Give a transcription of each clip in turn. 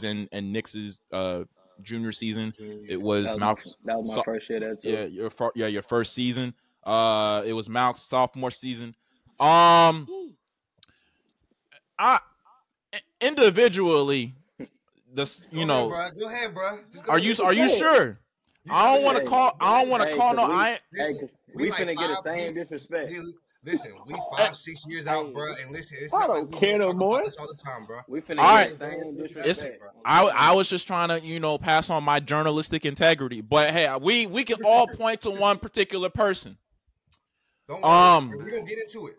and Nick's junior season. It That was was Malc's. that was my first year there too. Your first season. It was Malc's sophomore season. I individually, this Go ahead, bro. Are you sure? I don't want to call. I don't want to call. No, I. We finna get the same disrespect. Listen, we 5-6 years out, bro, and listen, it's I not don't like we care no talk more. about this all the time, bro. We finna All get the same disrespect. I was just trying to pass on my journalistic integrity, but hey, we can all point to one particular person. Don't worry, we're gonna get into it.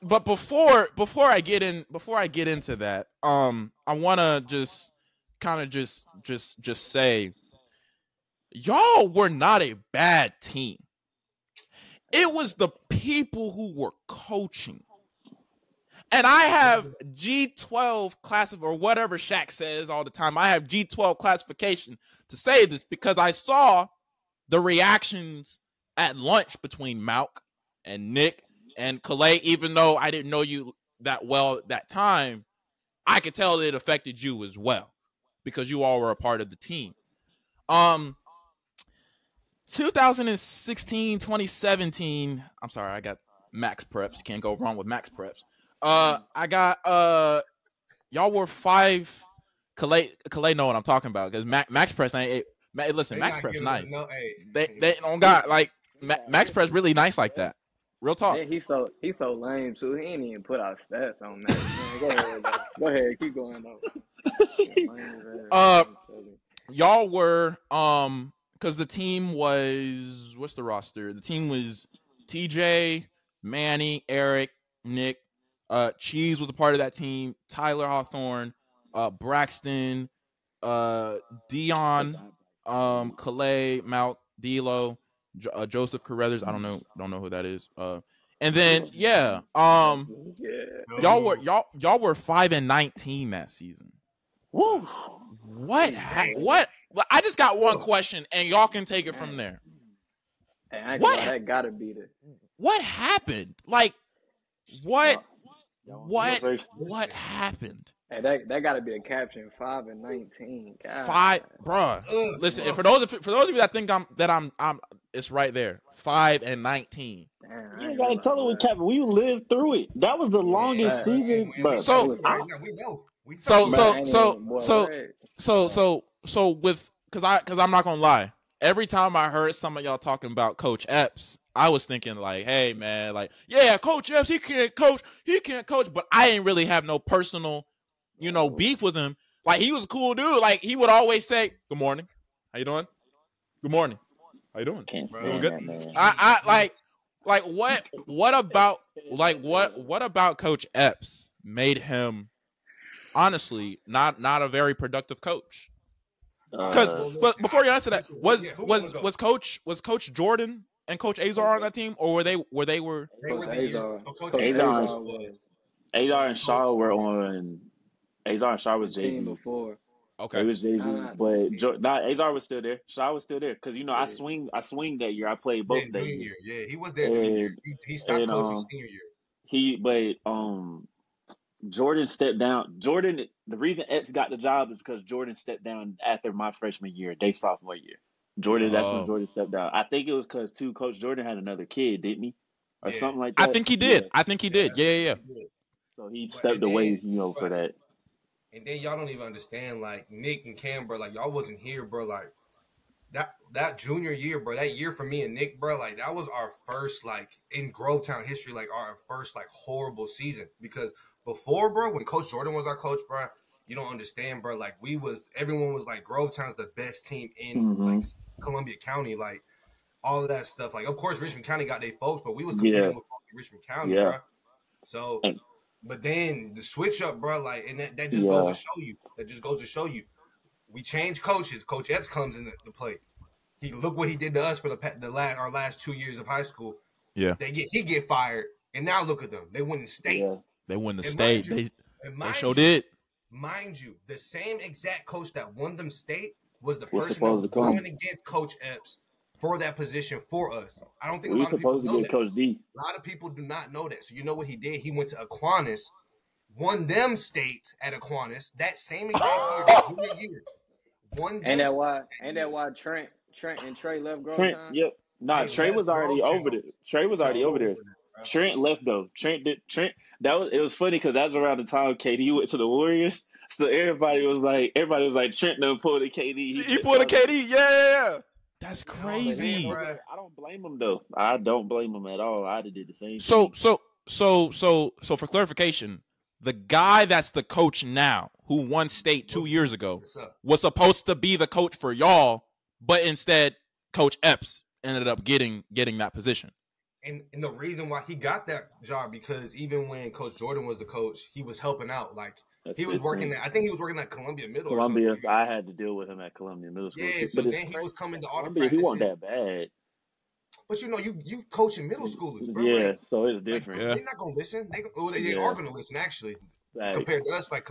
But before I get into that, I want to just kind of just say, y'all were not a bad team. It was the people who were coaching. And I have G12 or whatever Shaq says all the time. I have G12 classification to say this because I saw the reactions at lunch between Malc and Nick and Kalei. Even though I didn't know you that well at that time, I could tell it affected you as well because you all were a part of the team. 2016, 2017. I'm sorry, I got Max Preps. Can't go wrong with Max Preps. I got y'all were 5. Kalei know what I'm talking about because Max Preps ain't. Listen, Max Preps nice. They don't got like Max Preps really nice like that. Real talk. Yeah, he's so lame too. He ain't even put out stats on that. Man, go ahead, keep going though. Y'all were because the team was, what's the roster? The team was TJ, Manny, Eric, Nick, Cheese was a part of that team. Tyler Hawthorne, Braxton, Dion, Kalei, Malc, D'Lo, Joseph Carruthers. I don't know who that is. And then y'all were 5-19 that season. Woo. What? I just got one question, and y'all can take it from there. That gotta be the. What happened? Like, what happened? Hey, that gotta be a caption. 5-19. God. 5, bruh. Listen, for those of you that think I'm, it's right there. 5-19. Damn, You gotta tell them we kept. We lived through it. That was the longest season, bro. So with because I'm not gonna lie. Every time I heard some of y'all talking about Coach Epps, I was thinking like, hey man, like, yeah, Coach Epps, he can't coach, but I didn't really have no personal, beef with him. Like, he was a cool dude. Like, he would always say, "Good morning, how you doing? Good morning, how you doing? Can't Doing stand good?" that, man. I what about Coach Epps made him honestly not a very productive coach? But before you answer that, was Coach Jordan and Coach Azar on that team, or were they Azar and Shaw were on. Azar and Shaw was team JV before. Okay, it was JV, but Azar was still there. Shaw was still there because I swing that year. I played both that year. Yeah, he was there junior year. He stopped coaching senior year. Jordan stepped down. The reason Epps got the job is because Jordan stepped down after my freshman year, their sophomore year. That's when Jordan stepped down. I think it was because Coach Jordan had another kid, didn't he, or something like that? I think he did. Yeah. I think he did. Yeah. So he stepped away, for that. And then y'all don't even understand, like, Nick and Cam, bro. Like, y'all wasn't here, bro. Like, that junior year, bro. That year for me and Nick, bro. Like, that was our first, like, in Grovetown history, like, our first, like, horrible season. Because before, bro, when Coach Jordan was our coach, bro, you don't understand, bro. Like, everyone was like, Grovetown's the best team in, like, Columbia County. Like, all of that stuff. Like, of course, Richmond County got their folks, but we was competing with Richmond County, bro. So, but then the switch up, bro, like, and that just goes to show you. That just goes to show you. We changed coaches. Coach Epps comes into the play. Look what he did to us for our last 2 years of high school. Yeah. He get fired, and now look at them. They win the state. Yeah. They won the state. They sure did. Mind you, the same exact coach that won them state was the person that was going against Coach Epps for that position for us. I don't think a lot of people know that. Coach D. A lot of people do not know that. So you know what he did? He went to Aquinas, won them state at Aquinas that same exact year, that junior year. Won Ain't them that why? state Ain't that why Trent and Trey left Trent, Grovetown? yep. Nah, They Trey was left already over Grovetown. there. Trey was So already over over there. with it, bro. Trent left though. Trent. It was funny because that was around the time KD went to the Warriors. So everybody was like, Trent done pulled a KD. He pulled a KD. Yeah. That's No, But he man, went crazy. over bro. there. I don't blame him though. I don't blame him at all. I'd have did the same So thing. for clarification, the guy that's the coach now, who won state 2 years ago, What's up? was supposed to be the coach for y'all, but instead Coach Epps ended up getting that position. And the reason why he got that job, because even when Coach Jordan was the coach, he was helping out. Like That's he was working insane. at, I think he was working at Columbia Middle Columbia, or something. I had to deal with him at Columbia Middle School Yeah, too. so But it's then he was coming to all the Columbia, he wasn't practices. that bad. But you coaching middle schoolers, bro. Yeah, Like, so it's like different. Yeah. they're not gonna listen. They Yeah. are gonna listen actually, Facts. compared to us. Like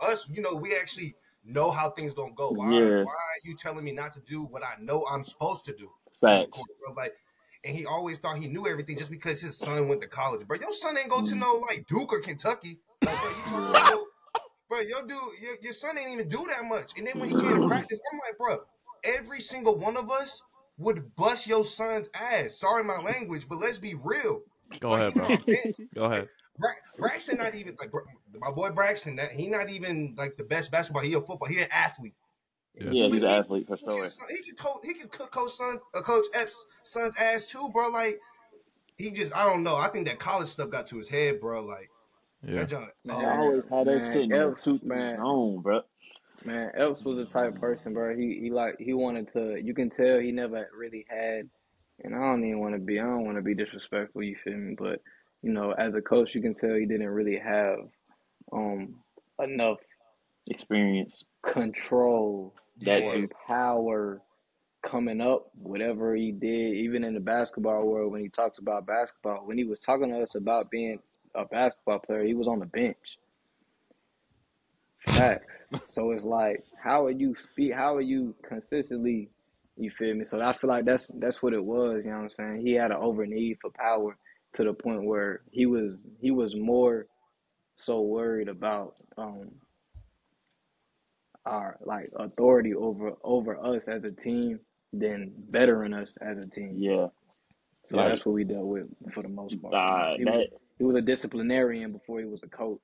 us, we actually know how things don't go. Why Yeah. are you telling me not to do what I know I'm supposed to do? Facts. Bro? Like, and he always thought he knew everything just because his son went to college. Bro, your son ain't go to no like Duke or Kentucky. Like, bro, you talking about, bro, your son ain't even do that much. And then when he came to practice, I'm like, bro, every single one of us would bust your son's ass. Sorry my language, but let's be real. Go Like, ahead, he's bro. on the bench. Go ahead. Braxton not even like my boy Braxton. That he not even like the best basketball. He a football. He an athlete. Yeah, he's an athlete for sure. He can cook Coach Epps' son's ass too, bro. Like I don't know. I think that college stuff got to his head, bro. Like Yeah. that junk. Man, I always had that sitting in a Epps, 2-3 zone, bro. man, Epps was the type of person, bro. He wanted to. You can tell he never really had. And I don't want to be disrespectful. You feel me? But as a coach, you can tell he didn't really have enough Experience. control That or too. power coming up, whatever he did, even in the basketball world, when he talks about basketball, when he was talking to us about being a basketball player, he was on the bench. Facts. So it's like, how are you consistently, you feel me? So I feel like that's what it was, you know what I'm saying? He had an over need for power to the point where he was more so worried about our like authority over us as a team than bettering us as a team. Yeah. So Like, that's what we dealt with for the most part. He was a disciplinarian before he was a coach.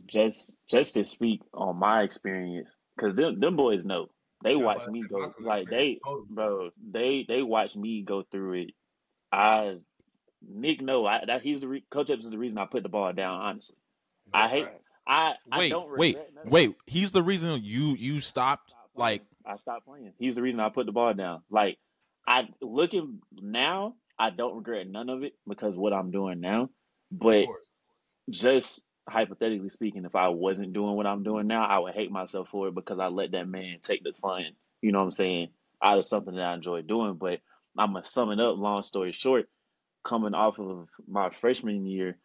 just to speak on my experience, because them boys know. They Yeah, watch but I me said go my like experience is totally bro. They watch me go through it. Nick Coach Epps is the reason I put the ball down. Honestly, no I hate. fact. I Wait, don't wait, regret nothing. wait. He's the reason you stopped. Like, I stopped playing. He's the reason I put the ball down. Like, looking now, I don't regret none of it because what I'm doing now. Of But course. just hypothetically speaking, if I wasn't doing what I'm doing now, I would hate myself for it because I let that man take the fun, you know what I'm saying, out of something that I enjoy doing. But I'm going to sum it up, long story short, coming off of my freshman year,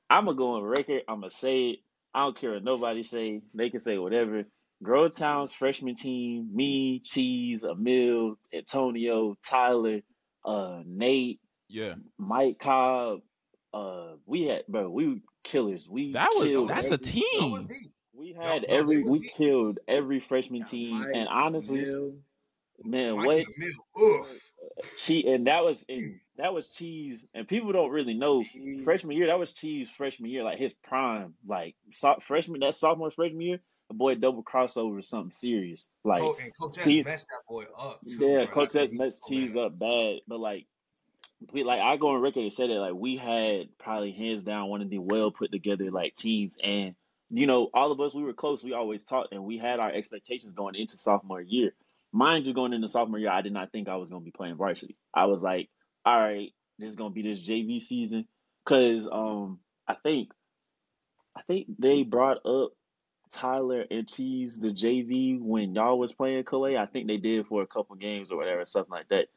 I'm going to go on record. I'm going to say it. I don't care what nobody say. They can say whatever. Grovetown's freshman team, me, Cheese, Emil, Antonio, Tyler, Nate, yeah, Mike Cobb, we were killers. We killed that's a Y'all was team. deep. we Y'all, had no, they was we deep. killed every freshman Got team. Mike, And honestly, Emil. man, Mike what in the middle. Oof. that was Cheese, and people don't really know freshman year. That was Cheese freshman year, like his prime, like sophomore freshman year. The boy double crossover something serious, like And Coach Epps Cheese. messed that boy up too, Yeah, bro. Coach That's Epps messed Cheese up bad, but I go on record and say that we had probably hands down one of the well put together teams, and all of us, we were close. We always talked, and we had our expectations going into sophomore year. Mind you, going into sophomore year, I did not think I was going to be playing varsity. I was like, all right, this is going to be this JV season, because I think they brought up Tyler and Cheese the JV when y'all was playing Kalei. I think they did for a couple games or whatever, something like that.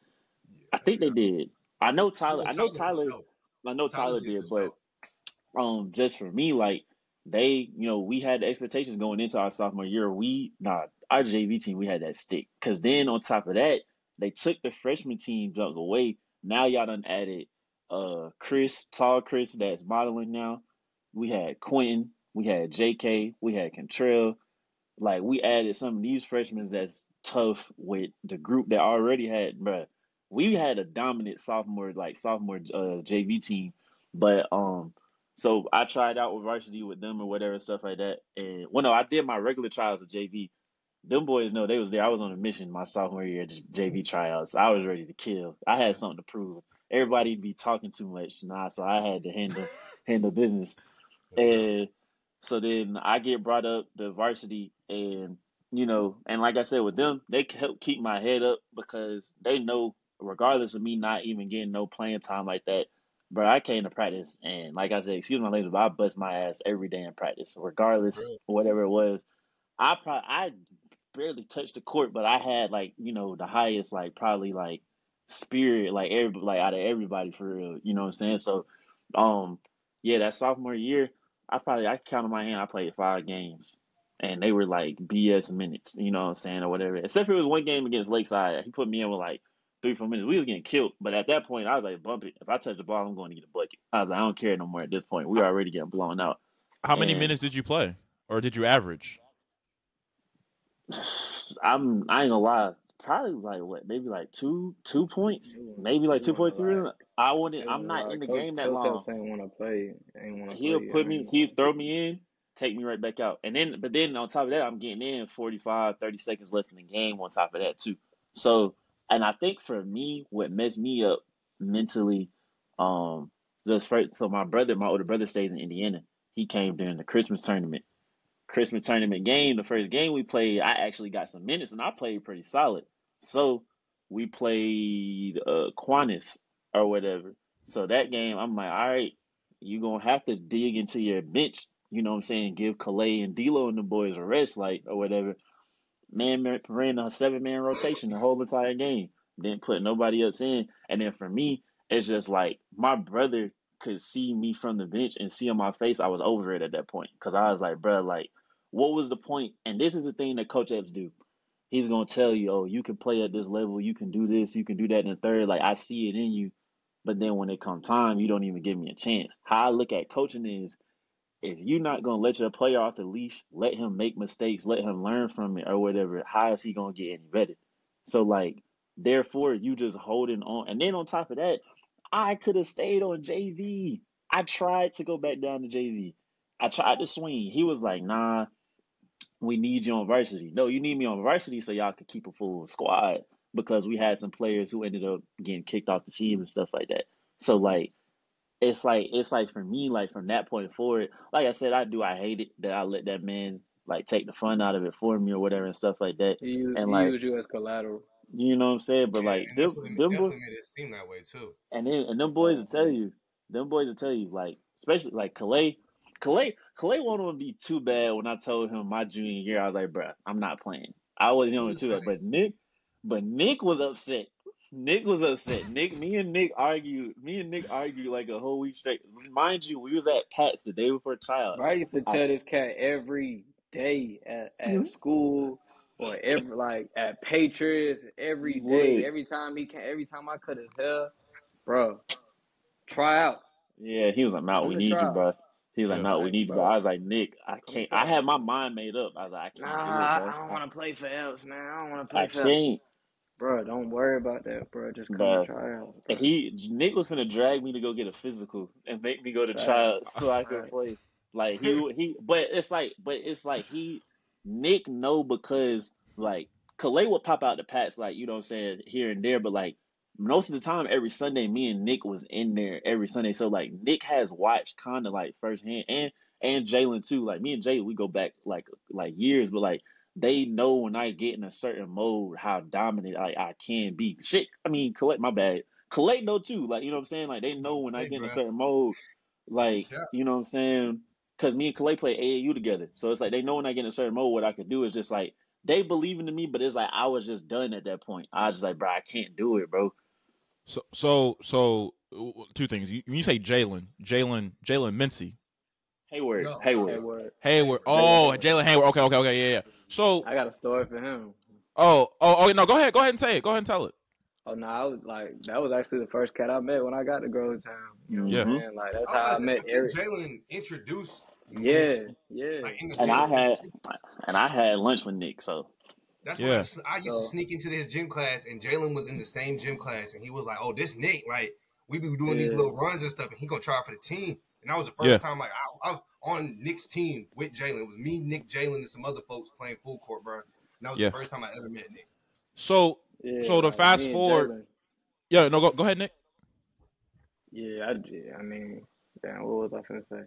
I think they did. I know Tyler. I know Tyler. I know Tyler did, but just for me, we had the expectations going into our sophomore year. Our JV team, we had that stick. Because then on top of that, they took the freshman team junk away. Now y'all done added Chris, tall Chris, that's modeling now. We had Quentin, we had JK, we had Cantrell. Like we added some of these freshmen that's tough with the group that already had, bruh. We had a dominant sophomore JV team, but so I tried out with varsity with them or whatever stuff like that. And well, no, I did my regular trials with JV. Them boys know they was there. I was on a mission my sophomore year, just JV tryouts. So I was ready to kill. I had something to prove. Everybody'd be talking too much, so I had to handle business. And so then I get brought up the varsity, and and like I said with them, they help keep my head up because they know, regardless of me not even getting no playing time like that, but I came to practice, and like I said, excuse my language, but I bust my ass every day in practice, regardless whatever it was. I barely touched the court, but I had like the highest like probably like spirit like out of everybody for real. You know what I'm saying? So, yeah, that sophomore year. I count on my hand. I played 5 games, and they were like BS minutes. You know what I'm saying, or whatever. Except for it was one game against Lakeside. He put me in with like 3-4 minutes. We was getting killed, but at that point, I was like, bump it. If I touch the ball, I'm going to get a bucket. I was like, I don't care no more at this point. We already getting blown out. How many minutes did you play, or did you average? I ain't gonna lie. Probably like what? Maybe like 2 points. Maybe like 2 points. I'm not in the game that long. Ain't want to play. He'd throw me in, take me right back out. But then on top of that, I'm getting in 45, 30 seconds left in the game on top of that too. So, and I think for me, what messed me up mentally, so my older brother stays in Indiana. He came during the Christmas tournament game. The first game we played, I actually got some minutes and I played pretty solid. So we played Qantas or whatever. So that game, I'm like, all right, you're going to have to dig into your bench, you know what I'm saying, give Kalei and D'Lo and the boys a rest, like, or whatever. Man ran a 7-man rotation the whole entire game. Didn't put nobody else in. And then for me, it's just like my brother could see me from the bench and see on my face I was over it at that point. Because I was like, bro, like, what was the point? And this is the thing that Coach Epps do. He's going to tell you, oh, you can play at this level. You can do this. You can do that in the third. Like, I see it in you. But then when it comes time, you don't even give me a chance. How I look at coaching is, if you're not going to let your player off the leash, let him make mistakes, let him learn from it or whatever, how is he going to get any better? So, like, therefore, you just holding on. And then on top of that, I could have stayed on JV. I tried to go back down to JV. I tried to swing. He was like, nah, we need you on varsity. No, you need me on varsity so y'all can keep a full squad, because we had some players who ended up getting kicked off the team and stuff like that. So, like, it's like for me, like from that point forward, like I said, I hate it that I let that man like take the fun out of it for me or whatever and stuff like that. He like used you as collateral. You know what I'm saying? But like them definitely made it seem that way too. And them boys will tell you, like, especially like Kalei won't be too bad. When I told him my junior year, I was like, bruh, I'm not playing. I wasn't on too bad. But Nick was upset. Me and Nick argued like a whole week straight. Mind you, we was at Pat's the day before trial. I used to tell this cat every day at school or at Patriots every day. Every time I cut his hair, bro, try out. Yeah, he was like, "Malc, we need you, bro." He was like, "Malc, we need you, bro." I was like, "Nick, I can't." I had my mind made up. I was like, "I can't do it, bro. I don't want to play for Else, man. I don't want to play for can't." Bro, don't worry about that, bro. Just come to try out. Nick was gonna drag me to go get a physical and make me go to tryouts so I could play. Like Nick know, because like Kalei would pop out the Pats, like, you know what I'm saying, here and there, but like most of the time every Sunday me and Nick was in there every Sunday. So like Nick has watched kind of like firsthand, and Jalen too. Like me and Jalen, we go back like years, but like they know when I get in a certain mode how dominant I can be. Shit, I mean, my bad. Kalei know too. Like, you know what I'm saying? Like, they know when I get in a certain mode. Like, you know what I'm saying? Because me and Kalei play AAU together. So it's like they know when I get in a certain mode, what I can do is just like, they believe in me, but it's like I was just done at that point. I was just like, bro, I can't do it, bro. So two things. When you say Jalen Mincy. Hayward. Oh, Jalen Hayward. Okay, yeah. So I got a story for him. Oh, no, go ahead and say it. Go ahead and tell it. Oh no, I was like that was actually the first cat I met when I got to Grovetown. You know what Yeah. I'm saying? Like that's I was how about I to say, met I think Eric. Jalen introduced Nick Yeah, yeah. like in the And I gym. had lunch with Nick, so That's when Yeah. I used to So sneak into his gym class, and Jalen was in the same gym class, and he was like, "Oh, this Nick, like we be doing these yeah, little runs and stuff, and he gonna try for the team." And that was the Yeah. first time like I was on Nick's team with Jalen. It was me, Nick, Jalen, and some other folks playing full court, bro. And that was the Yeah. first time I ever met Nick. So yeah. so to Like fast me and forward, Jalen. yeah, no, go ahead, Nick. Yeah, I mean, damn, what was I finna say?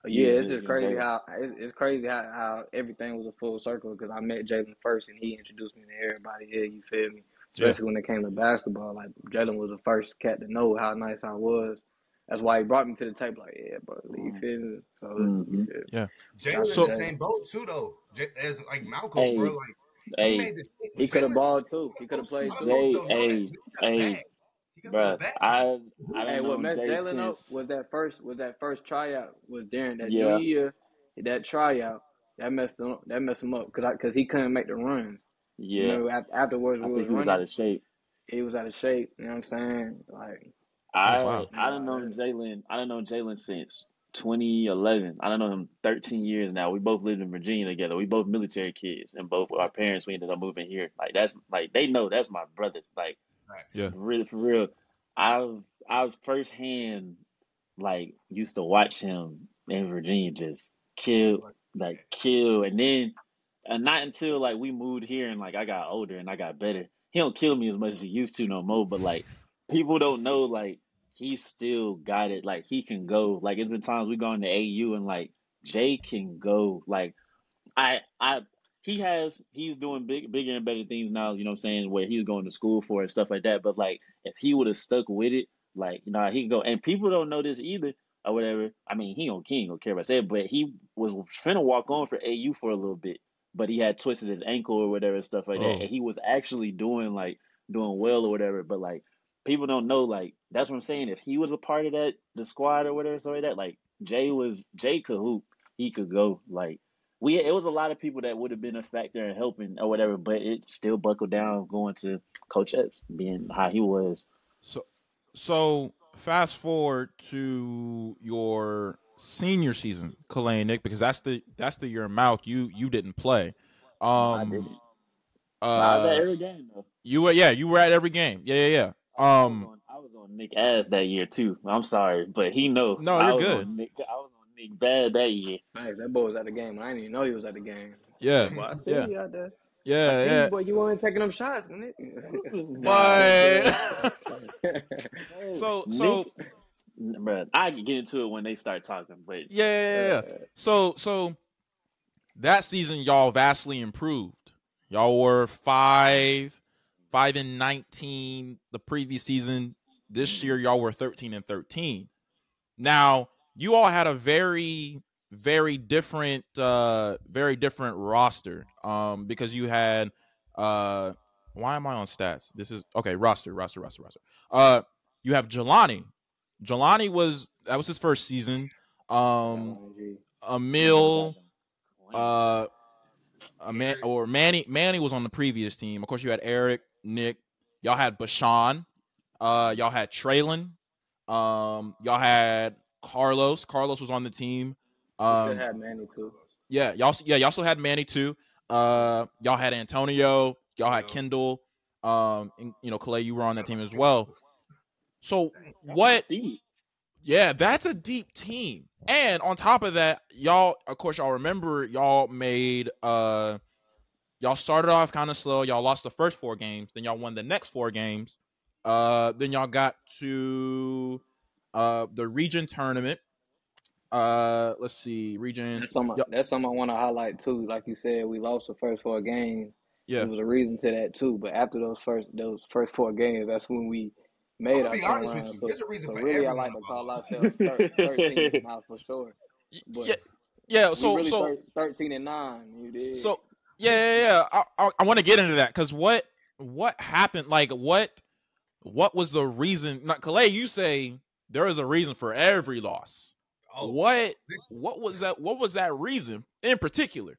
Yeah, you was it's just just getting crazy Jalen. how it's crazy how everything was a full circle because I met Jalen first and he introduced me to everybody here. You feel me? Yeah. Especially when it came to basketball, like Jalen was the first cat to know how nice I was. That's why he brought me to the table. Like, yeah, bro, you feel me? So you Mm-hmm. feel me? Yeah. Jalen Shout in out the to So Jalen. same boat too, though. As like Malcolm, bro. Hey, Like he hey, made the team. He could have Jalen, balled too. a He could have lot played of too. folks Jay, don't know that hey, Jalen got a hey, bag. He got a little bruh. bag. I Hey, done what known messed Jay Jalen up since, was that first tryout was during that yeah, junior year. That tryout that messed him up because he couldn't make the runs. yeah. Remember afterwards I we was think he was out running, of shape. he was out of shape. You know what I'm saying? Like, oh I wow. I yeah, done known Jalen. I done known Jalen since 2011. I done known him 13 years now. We both lived in Virginia together. We both military kids, and both our parents we ended up moving here. Like that's like they know that's my brother. Like Facts. Yeah. really for real. I've firsthand like used to watch him in Virginia just kill, and then and not until like we moved here and like I got older and I got better. He don't kill me as much as he used to no more, but like people don't know like he still got it. Like he can go. Like it's been times we gone to AU and like Jay can go. Like I he's doing bigger and better things now, you know what I'm saying, where he's going to school for and stuff like that. But like if he would have stuck with it, like, you know, he can go and people don't know this either or whatever. I mean, he ain't gonna care about that, but he was finna walk on for AU for a little bit, but he had twisted his ankle or whatever and stuff like that. Oh. And he was actually doing well or whatever, but like people don't know, like that's what I'm saying. If he was a part of the squad or whatever, so like that, like Jay could hoop, he could go. Like it was a lot of people that would have been a factor in helping or whatever, but it still buckled down going to Coach Epps being how he was. So so fast forward to your senior season, Kalei and Nick, because that's the year Malc you didn't play. No, I Um didn't. But I was at uh every game though. you were at every game. Yeah. Oh, I was on Nick ass that year too. I'm sorry, but he know No, you're good. I was on Nick bad that year. nice. That boy was at the game. I didn't even know he was at the game. Yeah. Like, boy, I see Yeah. you out there. I Yeah, see you, yeah. boy. You weren't taking them shots, man. Nah, I'm But good. No, so Nick, bro, I can get into it when they start talking, but yeah. So that season y'all vastly improved. Y'all were 5-19 the previous season. This year y'all were 13-13. Now, you all had a very different roster. Because you had why am I on stats? This is okay, roster. Uh you have Jelani. That was his first season. G. he was at Emil, them clamps. Manny was on the previous team. Of course, you had Eric, Nick. Y'all had Bashan. Y'all had Traylon. Y'all had Carlos. Carlos was on the team. We still Um, had Manny too. y'all still had Manny too. Y'all had Antonio. Y'all had Kendall. And Kalei, you were on that team as well. So That was what? deep. Yeah, that's a deep team. And on top of that, y'all, of course, y'all remember y'all made y'all started off kind of slow. Y'all lost the first 4 games, then y'all won the next 4 games. Then y'all got to the region tournament. Let's see, region. That's something I want to highlight too. Like you said, we lost the first 4 games. It Yeah. was a reason to that too. But after those first 4 games, that's when we I'm made gonna our be honest with turnaround. you. So There's a reason so for really, I every one like of to our call losses. ourselves 13-9 for sure. Yeah. But Yeah. we really So 13-9. You did. so yeah. I want to get into that because what happened? Like what was the reason? Not Kalei, you say there is a reason for every loss. Oh, What this, was that? What was that reason in particular?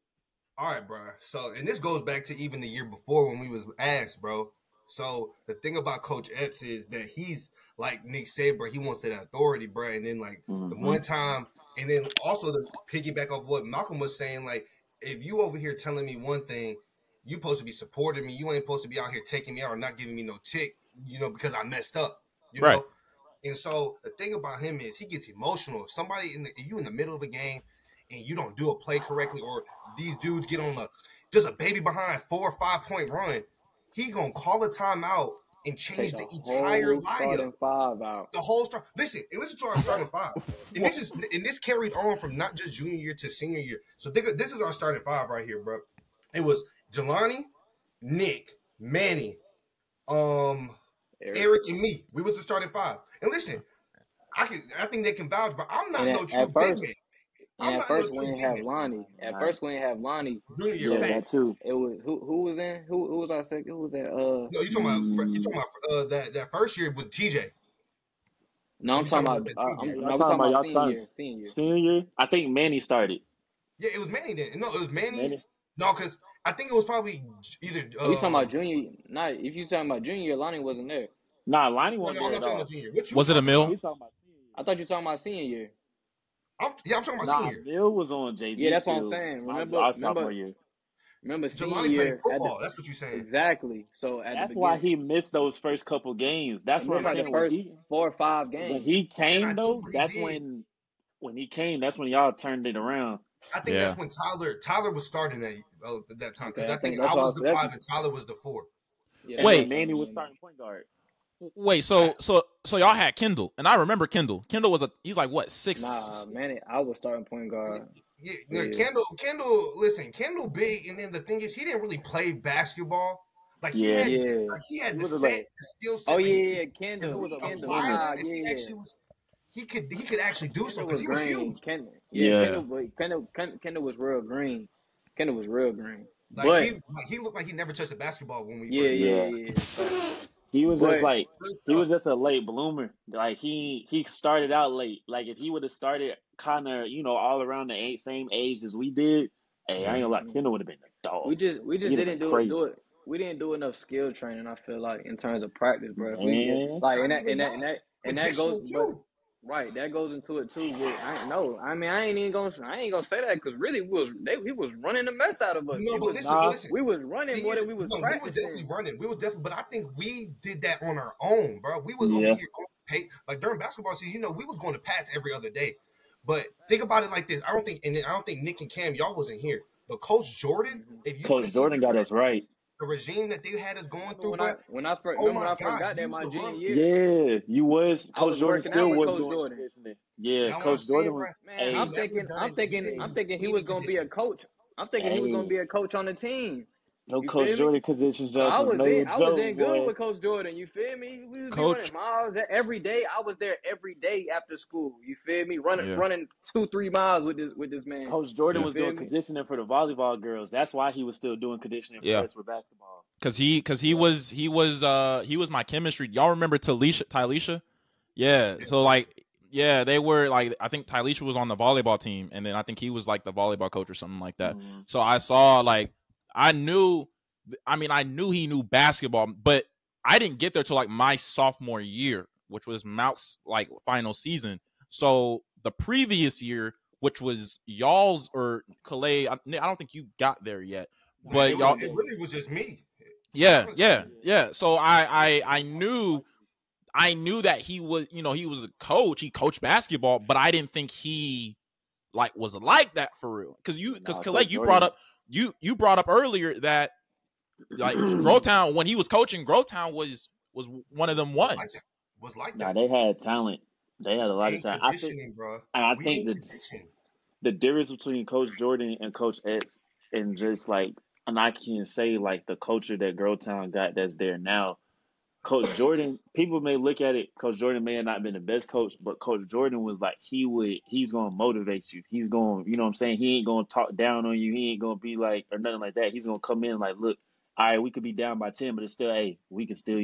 all right, bro. So, and this goes back to even the year before when we was asked, bro. So the thing about Coach Epps is that he's like Nick said, bro. He wants that authority, bro. And then like the one time, and then also to piggyback off what Malcolm was saying, like if you over here telling me one thing, you supposed to be supporting me. You ain't supposed to be out here taking me out or not giving me no tick, because I messed up, Right. And so the thing about him is he gets emotional. If somebody if you in the middle of a game and you don't do a play correctly, or these dudes get on just a baby behind 4 or 5 point run, he gonna call a timeout and change the entire lineup. Five out. The whole start. Listen to our starting five, and this carried on from not just junior year to senior year. So this is our starting five right here, bro. It was Jelani, Nick, Manny, Eric, and me. We was the starting five. And listen, I think they can vouch, but I'm not no true big man. At first, we didn't have Lonnie. Junior year, that too. It was who was in? Who was our second? Who was that? No, you talking about that first year was TJ. No, I'm talking about senior year. I think Manny started. Yeah, it was Manny then. No, it was Manny. No, because I think it was probably either. You talking about junior? Not if you talking about junior year, Lonnie wasn't there. Nah, Lonnie wasn't there. I'm not talking about junior. Was it a Mill? I thought you were talking about senior year. I'm talking about senior. Mill was on JV. Yeah, that's what I'm saying. Remember senior year football. That's what you're saying. Exactly. So that's why he missed those first couple games. That's what I'm saying. The first 4 or 5 games. When he came though, that's when he came. That's when y'all turned it around. I think that's when Tyler was starting at that time, because I think I was the 5 and Tyler was the 4. Yeah. Wait, Manny was starting point guard. Wait, so y'all had Kendall, and I remember Kendall. Kendall he's like what 6? Nah, man, I was starting point guard. Yeah. Kendall. Listen, Kendall big, and then the thing is, he didn't really play basketball. Like he had the skill set. Oh yeah, Kendall. He could actually do something because he was huge. Kendall was real green. Kendall was real green. He looked like he never touched a basketball when we first met. Yeah. He was just a late bloomer. Like he started out late. Like if he would have started kind of all around the same age as we did, hey, I ain't gonna lie, Kendall would have been a dog. We just didn't do it. We didn't do enough skill training. I feel like in terms of practice, bro. That goes. Right, that goes into it too. I ain't gonna say that because really he was running the mess out of us. No, but listen, we was running more than we was practicing. We was definitely running. But I think we did that on our own, bro. We was over here going like during basketball season. We was going to Pats every other day. But think about it like this. I don't think Nick and Cam, y'all wasn't here. But Coach Jordan, Coach Jordan got us right. The regime that they had us going through. When I first got there my junior year. Yeah, you was. Coach Jordan still was doing Jordan. Yeah, Coach Jordan was. Man, I'm thinking he was gonna be a coach. I'm thinking he was gonna be a coach on the team. No, Coach Jordan positions just I was in good with Coach Jordan. You feel me? We was running miles every day. I was there every day after school. You feel me? Running 2-3 miles with this man. Coach Jordan was doing conditioning for the volleyball girls. That's why he was still doing conditioning for us for basketball. Because he was my chemistry. Y'all remember Tylisha? Yeah. So they were like, I think Tylisha was on the volleyball team, and then I think he was like the volleyball coach or something like that. Mm-hmm. So I saw I knew he knew basketball, but I didn't get there till like my sophomore year, which was Malc's like final season. So the previous year, which was y'all's or Kalei, I don't think you got there yet. But y'all, it really was just me. Yeah. So I knew that he was, he was a coach. He coached basketball, but I didn't think he was like that for real. Because Kalei, you brought up earlier that Grovetown, when he was coaching, Grovetown was one of them ones. Was like that. Nah, they had talent. They had a lot of talent. I think the difference between Coach Jordan and Coach Epps, and just and I can say the culture that Grovetown got that's there now. Coach Jordan, people may look at it, Coach Jordan may have not been the best coach, but Coach Jordan was he's going to motivate you. He's going, you know what I'm saying? He ain't going to talk down on you. He ain't going to be or nothing like that. He's going to come in look, all right, we could be down by 10, but it's still, hey, we can still,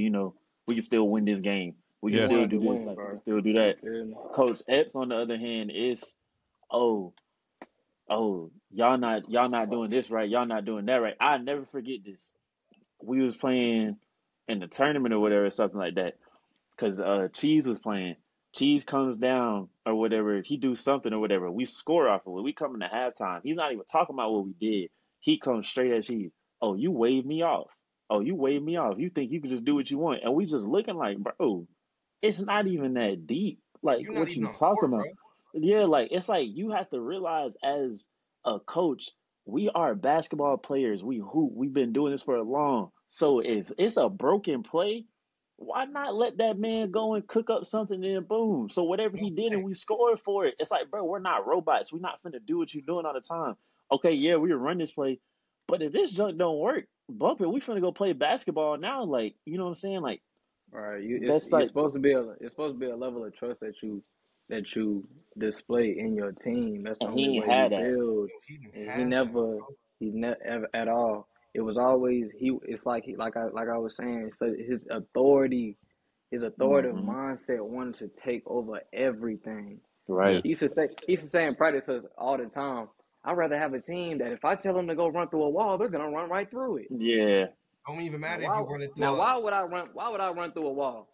we can still win this game. We can still do this. We can still do that. Yeah. Coach Epps, on the other hand, is, y'all not doing this right. Y'all not doing that right. I never forget this. We was playing in the tournament or whatever, something like that. Because Cheese was playing. Cheese comes down or whatever. He do something or whatever. We score off of it. We come into halftime. He's not even talking about what we did. He comes straight at Cheese. Oh, you waved me off. Oh, you waved me off. You think you can just do what you want. And we just looking like, bro, it's not even that deep. Like, You're not what even you on talking court, about? bro. Yeah, like, it's like you have to realize as a coach, we are basketball players. We've been doing this for a long. So if it's a broken play, why not let that man go and cook up something and then boom? So whatever he did and we scored for it. It's like, bro, we're not robots. We're not finna do what you're doing all the time. Okay, yeah, we run this play. But if this junk don't work, bump it. We finna go play basketball now. Like, you know what I'm saying? Like, Right. that's It's like, supposed to be a level of trust that you display in your team. That's the and only he ain't way you had that. build. He didn't And have that, bro. he never ever at all. It was always It's like I was saying. So his authoritative Mm-hmm. mindset wanted to take over everything. Yeah. Right. He used to say in practice all the time, I'd rather have a team that if I tell them to go run through a wall, they're gonna run right through it. Yeah. Don't even Now matter if why you run it now through a. why would I run through a wall?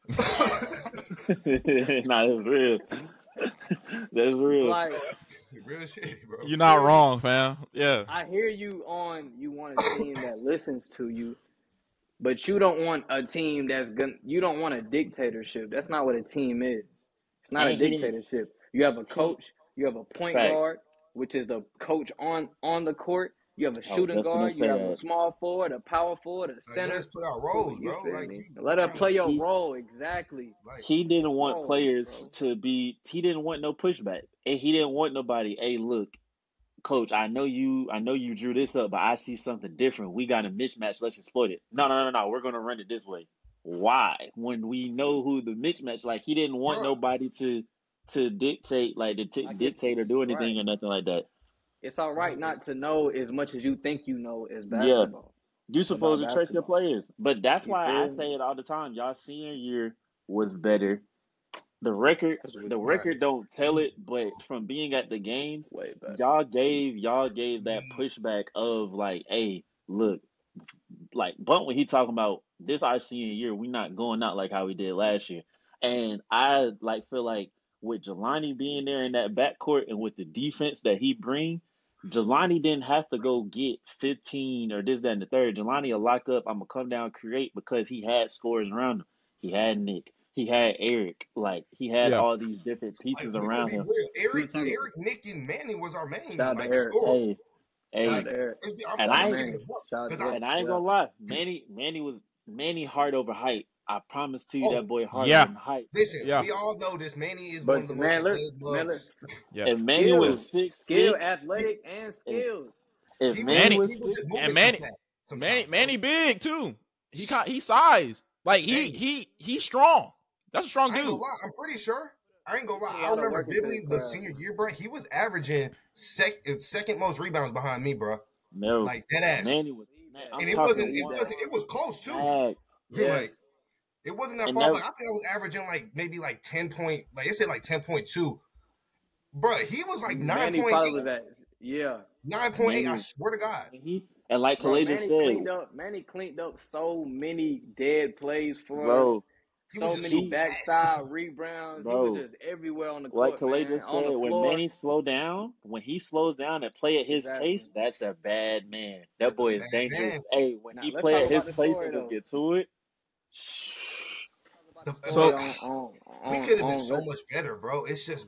Nah, that's real. That's real. Like, Real shit, bro. You're not wrong, fam. Yeah. I hear you want a team that listens to you, but you don't want a team you don't want a dictatorship. That's not what a team is. It's not a And he didn't. dictatorship. You have a He coach, you have a point facts. guard, which is the coach on the court. You have a I was shooting just gonna guard, you say have a that. small forward, a power forward, a Like, let center. us play our roles, You bro. feel Like me? you Let her trying to play your He role exactly. like he didn't want Roles, players bro. to be. He didn't want no pushback, and he didn't want nobody. Hey, look, coach, I know you drew this up, but I see something different. We got a mismatch. Let's exploit it. No. We're gonna run it this way. Why? When we know who the mismatch, like he didn't want bro. nobody to dictate, like Like dictate or do right. anything or nothing like that. It's all right Like not to know as much as you think you know as Yeah, basketball. you It's about supposed to trust your basketball. players, but that's You why I feel me? say it all the time. Y'all senior year was better. The record, Cause we the right. record don't tell it, but from being at the games, way better. y'all gave that pushback of like, hey, look, like Bunt when he talking about this our senior year, we not going out like how we did last year. And I like feel like with Jelani being there in that backcourt and with the defense that he bring, Jelani didn't have to go get 15 or this, that, and the third. Jelani will lock up, I'm gonna come down create because he had scores around him. He had Nick, he had Eric, like he had Yeah. all these different Like pieces we gonna around be him. real. We talking. Eric, Nick, and Manny was our main Shout out to like Eric. scorers. Hey, Shout out Like hey, to Eric. I'm, and Shout out I'm to I gonna ain't keep it Manny. a buck Shout out because to I Eric. and I ain't Yeah. gonna lie, Manny hard over height. I promise to you oh that boy harder Yeah. than height. listen, Yeah. we all know this. Manny is one of But the most Miller, athletic Miller, mugs. Yeah. If Manny skill, was six skill, six, athletic, and if skills. if He was Manny just Manny he was was six just and moving too Manny fast Manny sometimes, bro. Manny big too. He's sized. Like Hey, he's strong. That's a strong I ain't gonna dude. lie. I'm pretty sure. I ain't gonna lie. Put a I lot of remember work into vividly his the craft. senior year, bro. He was averaging second most rebounds behind me, bro. no, Like dead ass. Manny was. Man, I'm And talking one it was close too. bag, Yes. Like it wasn't that and far. that Like I think I was averaging like maybe like 10 point, like it said like 10.2. Bro, he was like Manny 9.8. probably was that. Yeah. 9.8, I Manny swear to God. and like Bro, Kalei just said, Manny cleaned up so many dead plays for us. bro, He was So just many so he, fast. backside rebounds. He was bro, just everywhere on the like court, Kalei man. just On the said, when floor. Manny when he slows down and play at his Exactly. pace, that's a bad man. That That's a boy is bad dangerous. man. Hey, when Now he let's play talk at his about the pace story and just though. get to it, Talk about the story So We could have been so let's much better, bro. It's just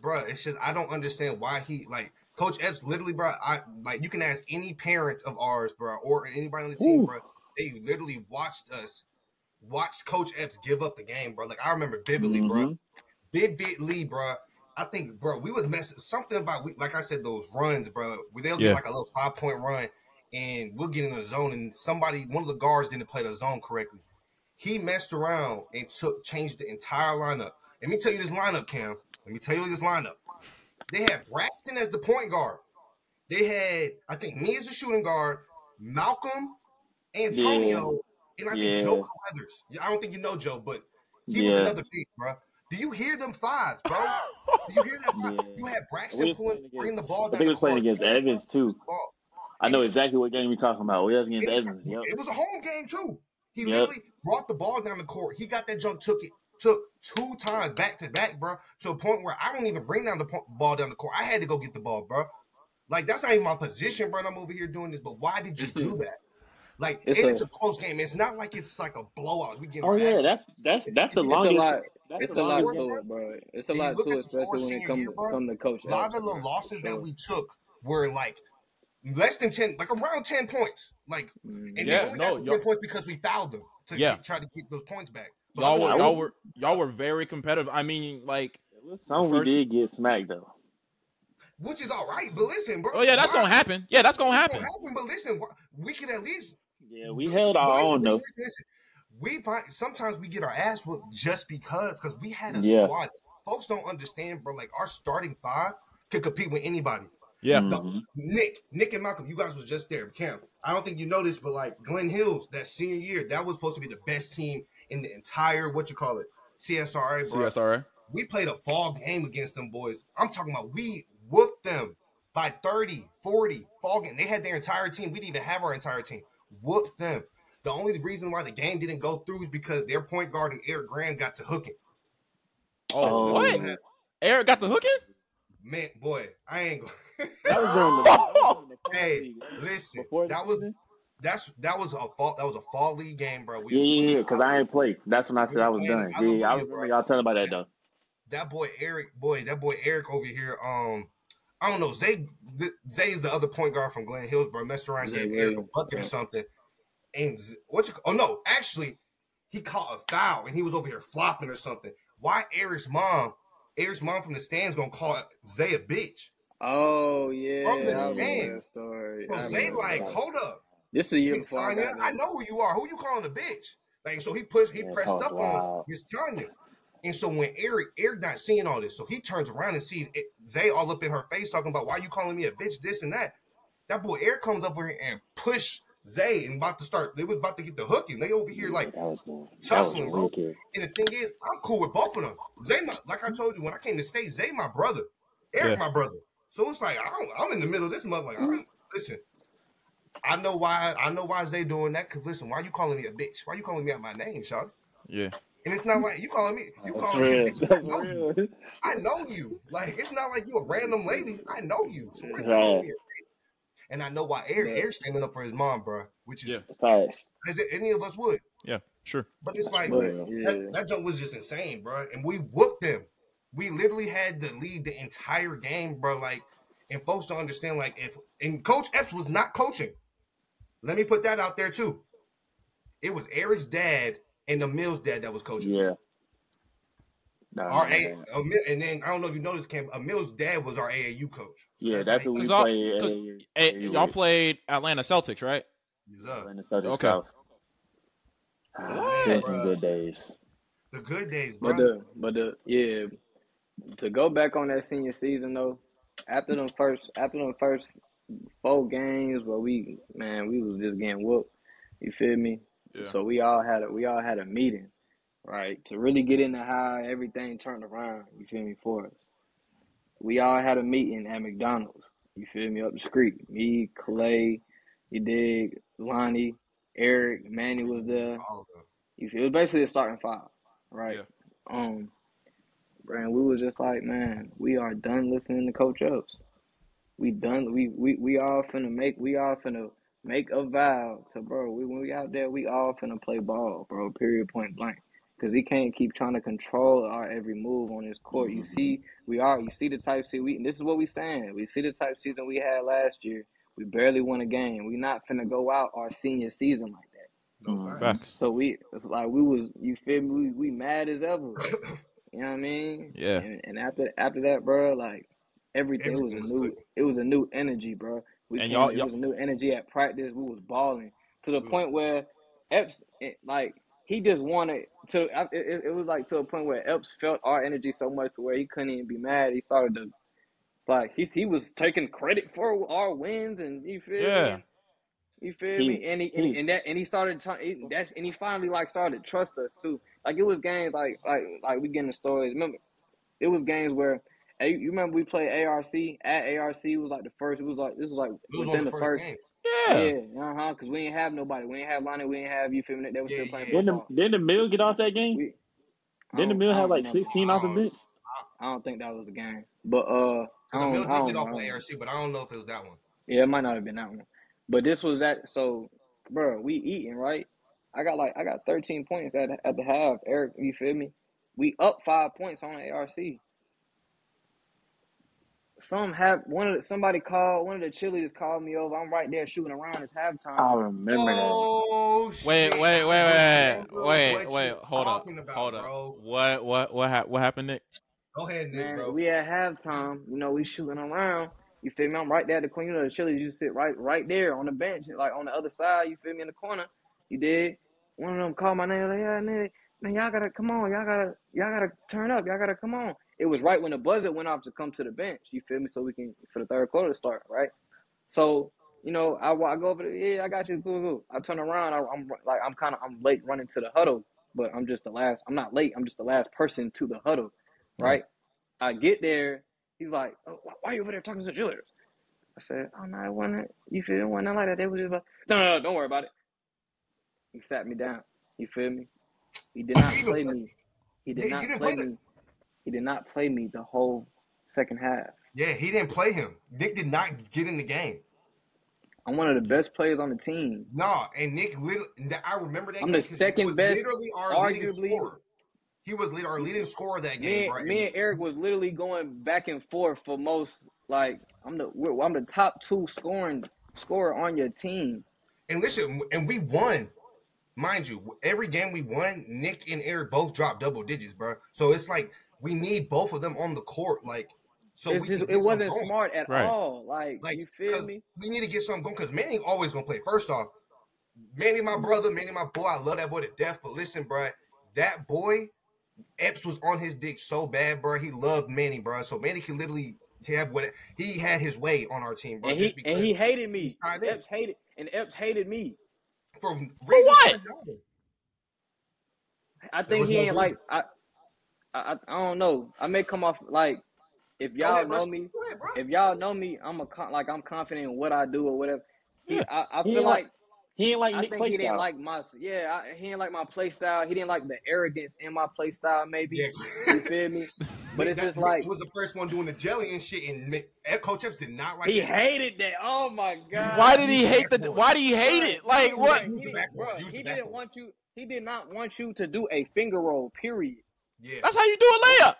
I don't understand why he like Coach Epps literally, bro. I like you can ask any parent of ours, bro, or anybody on the team, whew, bro. They literally watched Coach Epps give up the game, bro. Like I remember vividly, bro. mm-hmm, Vividly, bro. I think, bro, we was messing something about like I said, those runs, bro. They'll get yeah. like a little 5-point run, and we'll get in the zone, and one of the guards didn't play the zone correctly. He messed around and changed the entire lineup. Let me tell you this lineup, Cam. Let me tell you this lineup. They had Braxton as the point guard. They had, I think, me as the shooting guard, Malcolm, yeah, Antonio, and I think Joe yeah, Carruthers. I don't think you know Joe, but he was yeah, another big, bro. Do you hear them fives, bro? Do you hear that? yeah. You had And Braxton bringing the ball I down think the we was playing court. against Evans too. Ball. I And know exactly what game we talking about. We was against Evans. Yep. it was a home game too. He Yep. literally brought the ball down the court. He got that jump, took 2 times back to back, bro, to a point where I don't even bring down the ball down the court. I had to go get the ball, bro. Like, that's not even my position, bro. I'm over here doing this, but why did you do that? Like, it's a close game. It's not like it's like a blowout. We getting Oh yeah, that's the longest. It's a lot to it, bro. It's a lot to it, especially when it comes to Coach. A lot of the losses that we took were like less than 10, like around 10 points. Like, and they only got 10 points because we fouled them to try to get those points back. Y'all were very competitive. I mean, like, some we did get smacked though, which is all right. But listen, bro. Oh yeah, that's gonna happen. Yeah, that's gonna happen. But listen, we can at least. Yeah, we held our own though. Listen. Sometimes we get our ass whooped just because we had a squad. Folks don't understand, bro. Like, our starting 5 could compete with anybody. Yeah. Nick and Malcolm, you guys was just there. Cam, I don't think you know this, but like Glen Hills, that senior year, that was supposed to be the best team in the entire CSRA, bro. CSRA. We played a fall game against them boys. I'm talking about we whooped them by 30, 40 fall game. They had their entire team. We didn't even have our entire team. Whooped them. The only reason why the game didn't go through is because their point guard and Eric Graham got to hooking. Oh, what? Eric got to hooking? Man, boy, I ain't going. That was during the hey, listen, that was a fall league game, bro. Yeah, because I ain't played. That's when I said I was done. I remember y'all telling about that though. That boy Eric over here. I don't know. Zay is the other point guard from Glen Hills, bro. Messed around, gave Eric a bucket or something. And actually, he caught a foul and he was over here flopping or something. Why Eric's mom from the stands gonna call Zay a bitch? Oh yeah, from the stands. So Zay like, hold up. This is a year before I know who you are. Who you calling a bitch? Like, so he pressed up on Miss Tanya. And so when Eric not seeing all this, so he turns around and sees Zay all up in her face talking about why you calling me a bitch, this and that. That boy Eric comes up here and push Zay and they was about to get the hooking. They over here like tussling, bro. And the thing is, I'm cool with both of them. Zay, like I told you when I came to state, Zay my brother, Eric my brother. So it's like I'm in the middle of this month. Like, listen, I know why Zay doing that. Cause listen, why you calling me a bitch? Why you calling me out my name, Shawty? Yeah. And it's not like you calling me a bitch. I know you. Like, it's not like you a random lady. I know you. So and I know why Eric's standing up for his mom, bro. Which is fast. As any of us would. Yeah, sure. But it's like that jump was just insane, bro. And we whooped them. We literally had to lead the entire game, bro. Like, and folks don't understand. Like, and Coach Epps was not coaching. Let me put that out there too. It was Eric's dad and the Mills dad that was coaching. Yeah. And then I don't know if you noticed, Cam. Mills' dad was our AAU coach. So yeah, that's who we played. Y'all played Atlanta Celtics, right? Yes, Atlanta Celtics. Okay. South. Some good days. The good days, bro. But to go back on that senior season though, after them first 4 games where we was just getting whooped. You feel me? Yeah. So we all had a meeting. Right, to really get into how everything turned around, you feel me, for us. We all had a meeting at McDonald's, you feel me, up the street. Me, Kalei, you dig, Lonnie, Eric, Manny was there. You feel, it was basically a starting 5, right? Yeah. And we was just like, man, we are done listening to Coach Epps. We done. We all finna make a vow to, bro. When we out there, we all finna play ball, bro. Period, point blank. Because he can't keep trying to control our every move on his court. You see the type season. This is what we saying. We see the type season we had last year. We barely won a game. We not finna go out our senior season like that. No facts. So it's like we was, you feel me? We mad as ever. You know what I mean? Yeah. And after that, bro, like everything was a new energy, bro. It was a new energy at practice. We was balling to the point where Epps, like, he just wanted to. It was like to a point where Epps felt our energy so much to where he couldn't even be mad. He started to, like, he was taking credit for our wins, and you feel me? You feel me? And he started and he finally like started to trust us too. Like, it was games like we getting the stories. Remember, it was games where. Hey, you remember we played ARC at ARC? It was like the first. It was like within the first Yeah. Yeah, because we ain't have nobody. We ain't have Lonnie. We ain't have, you feel me? They were still playing football. Didn't the Mill get off that game? Didn't the Mill have like remember. 16 off the bench? I don't think that was the game. But Because the Mill did get off on ARC, but I don't know if it was that one. Yeah, it might not have been that one. But this was that. So, bro, we eating, right? I got 13 points at the half. Eric, you feel me? We up 5 points on ARC. Somebody called, one of the cheerleaders called me over. I'm right there shooting around. It's halftime. I remember that. Oh shit! Wait. Hold up. Bro. What happened, Nick? Go ahead, Nick, Man, bro. we at halftime. You know, we shooting around. You feel me? I'm right there at the corner. You know, the cheerleaders, you sit right there on the bench, like on the other side. You feel me? In the corner. You did. One of them called my name. Like, yeah, Nick, man, y'all gotta come on. Y'all gotta turn up. Y'all gotta come on. It was right when the buzzer went off to come to the bench. You feel me? So we can, for the third quarter to start, right? So, you know, I go over there. Yeah, I got you. Cool. I turn around. I'm late running to the huddle, but I'm not late. I'm just the last person to the huddle, right? I get there. He's like, oh, why are you over there talking to the cheerleaders? I said, oh, no, it wasn't. You feel me? It wasn't like that. They was just like, no, don't worry about it. He sat me down. You feel me? He did not play me. He did not play me. He did not play me the whole second half. Yeah, he didn't play him. Nick did not get in the game. I'm one of the best players on the team. No, and Nick, I remember that. I'm the second best, literally our leading scorer. He was our leading scorer that game. Me and Eric was literally going back and forth for most. Like I'm the top 2 scorer on your team. And listen, and we won. Mind you, every game we won, Nick and Eric both dropped double digits, bro. So it's like we need both of them on the court, like. So it wasn't smart at all. Like you feel me? We need to get something going because Manny always gonna play. First off, Manny, my brother, Manny, my boy. I love that boy to death. But listen, bro, that boy, Epps was on his dick so bad, bro. He loved Manny, bro. So Manny can literally have what he had his way on our team, bro. And he hated me. Epps hated me. For what? I think he ain't like I don't know. I may come off like if y'all know me, I'm confident in what I do or whatever. I feel like he ain't like Nick play he style. didn't like he didn't like my play style. He didn't like the arrogance in my play style. Maybe you feel me? But it's just like he was the first one doing the jelly and shit, and Coach Epps did not like. He hated that. Oh my god! Why did he hate Why do you hate it? Like what? He didn't want you. He did not want you to do a finger roll. Period. Yeah, that's how you do a layup.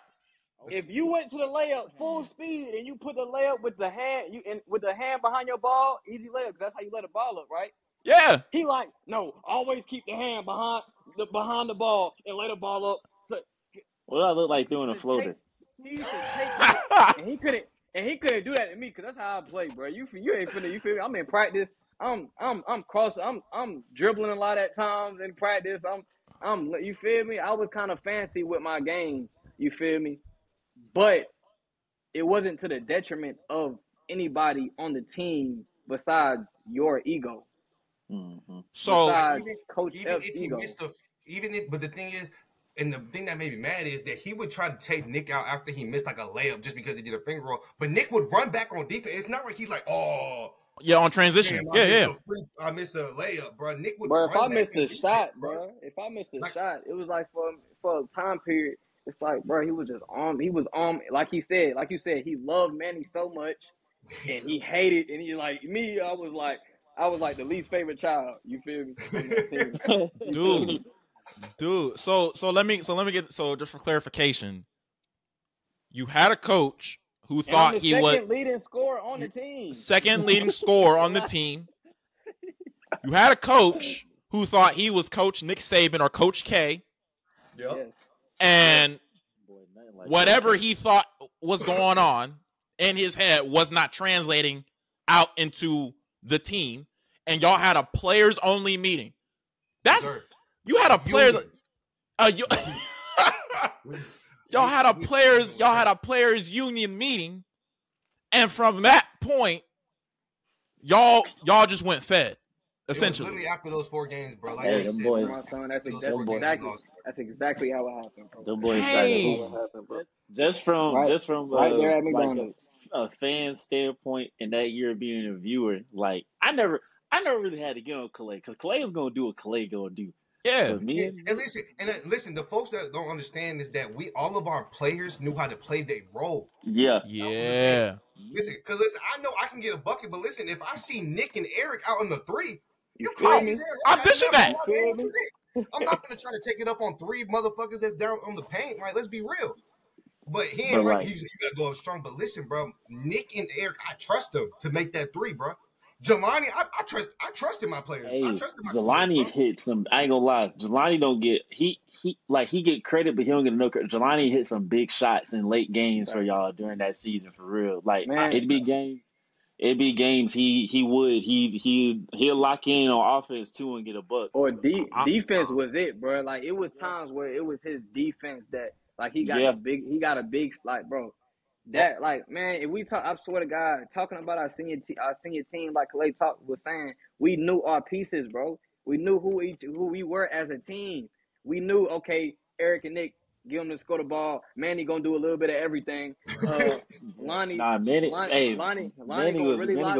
If you went to the layup full speed and you put the layup with the hand, with the hand behind your ball, easy layup. Because that's how you let a ball up, right? Yeah. He like, no, always keep the hand behind the ball and let the ball up. So, what do I look like doing a floater? He used to take it, and he couldn't do that to me because that's how I play, bro. You ain't finna. You feel me? I'm in practice. I'm crossing. I'm dribbling a lot at times in practice. I'm. You feel me? I was kind of fancy with my game. You feel me? But it wasn't to the detriment of anybody on the team besides your ego. Mm-hmm. So Coach F's ego. But the thing is, and the thing that made me mad is that he would try to take Nick out after he missed like a layup just because he did a finger roll. But Nick would run back on defense. It's not like he's like, oh. Yeah, on transition. Damn, I missed a layup, bro. Nick would. Bro, if I missed a shot, bro. If I missed a shot, it was like for a time period. It's like, bro, he was just on. He was on, like you said, he loved Manny so much, and he hated. And he like me. I was like the least favorite child. You feel me, dude. So let me get just for clarification. You had a coach who thought he was second leading scorer on the team. Second leading scorer on the team. You had a coach who thought he was Coach Nick Saban or Coach K. Yep. Yes. And whatever he thought was going on in his head was not translating out into the team. And y'all had a players only meeting. You had a players. Y'all had a players union meeting, and from that point, y'all just went fed. Essentially, literally after those 4 games, bro. Like hey, them boys, that's exactly how it happened, bro. Them boys started just from right there at McDonald's. Like a fan standpoint, and that year being a viewer. Like I never I never really had to get on Kalei because Kalei was gonna do what Kalei gonna do. Yeah. But me And listen, the folks that don't understand is that all of our players knew how to play their role. yeah. Yeah. Listen, I know I can get a bucket, but listen, if I see Nick and Eric out on the three, you feel crazy me? as hell. I'm dishing that. You feel me? I'm not gonna try to take it up on three motherfuckers that's down on the paint. Like, let's be real. But he ain't like, you gotta go up strong. But listen, bro, Nick and Eric, I trust them to make that three, bro. Jelani, I trusted my players. Hey, I trusted my Jelani teammates, hit some. I ain't gonna lie. Jelani don't get he get credit, but he don't get no credit. Jelani hit some big shots in late games for y'all during that season for real. Like Man. it'd be games. He'll lock in on offense too and get a buck. Or defense was it, bro. Like it was times where it was his defense that like he got a big like, bro. That like, man, if we talk, I swear to God, talking about our senior team, like Kalei was saying, we knew our pieces, bro. We knew who we were as a team. We knew, okay, Eric and Nick, give them to score the ball. Manny gonna do a little bit of everything. Lonnie gonna really lock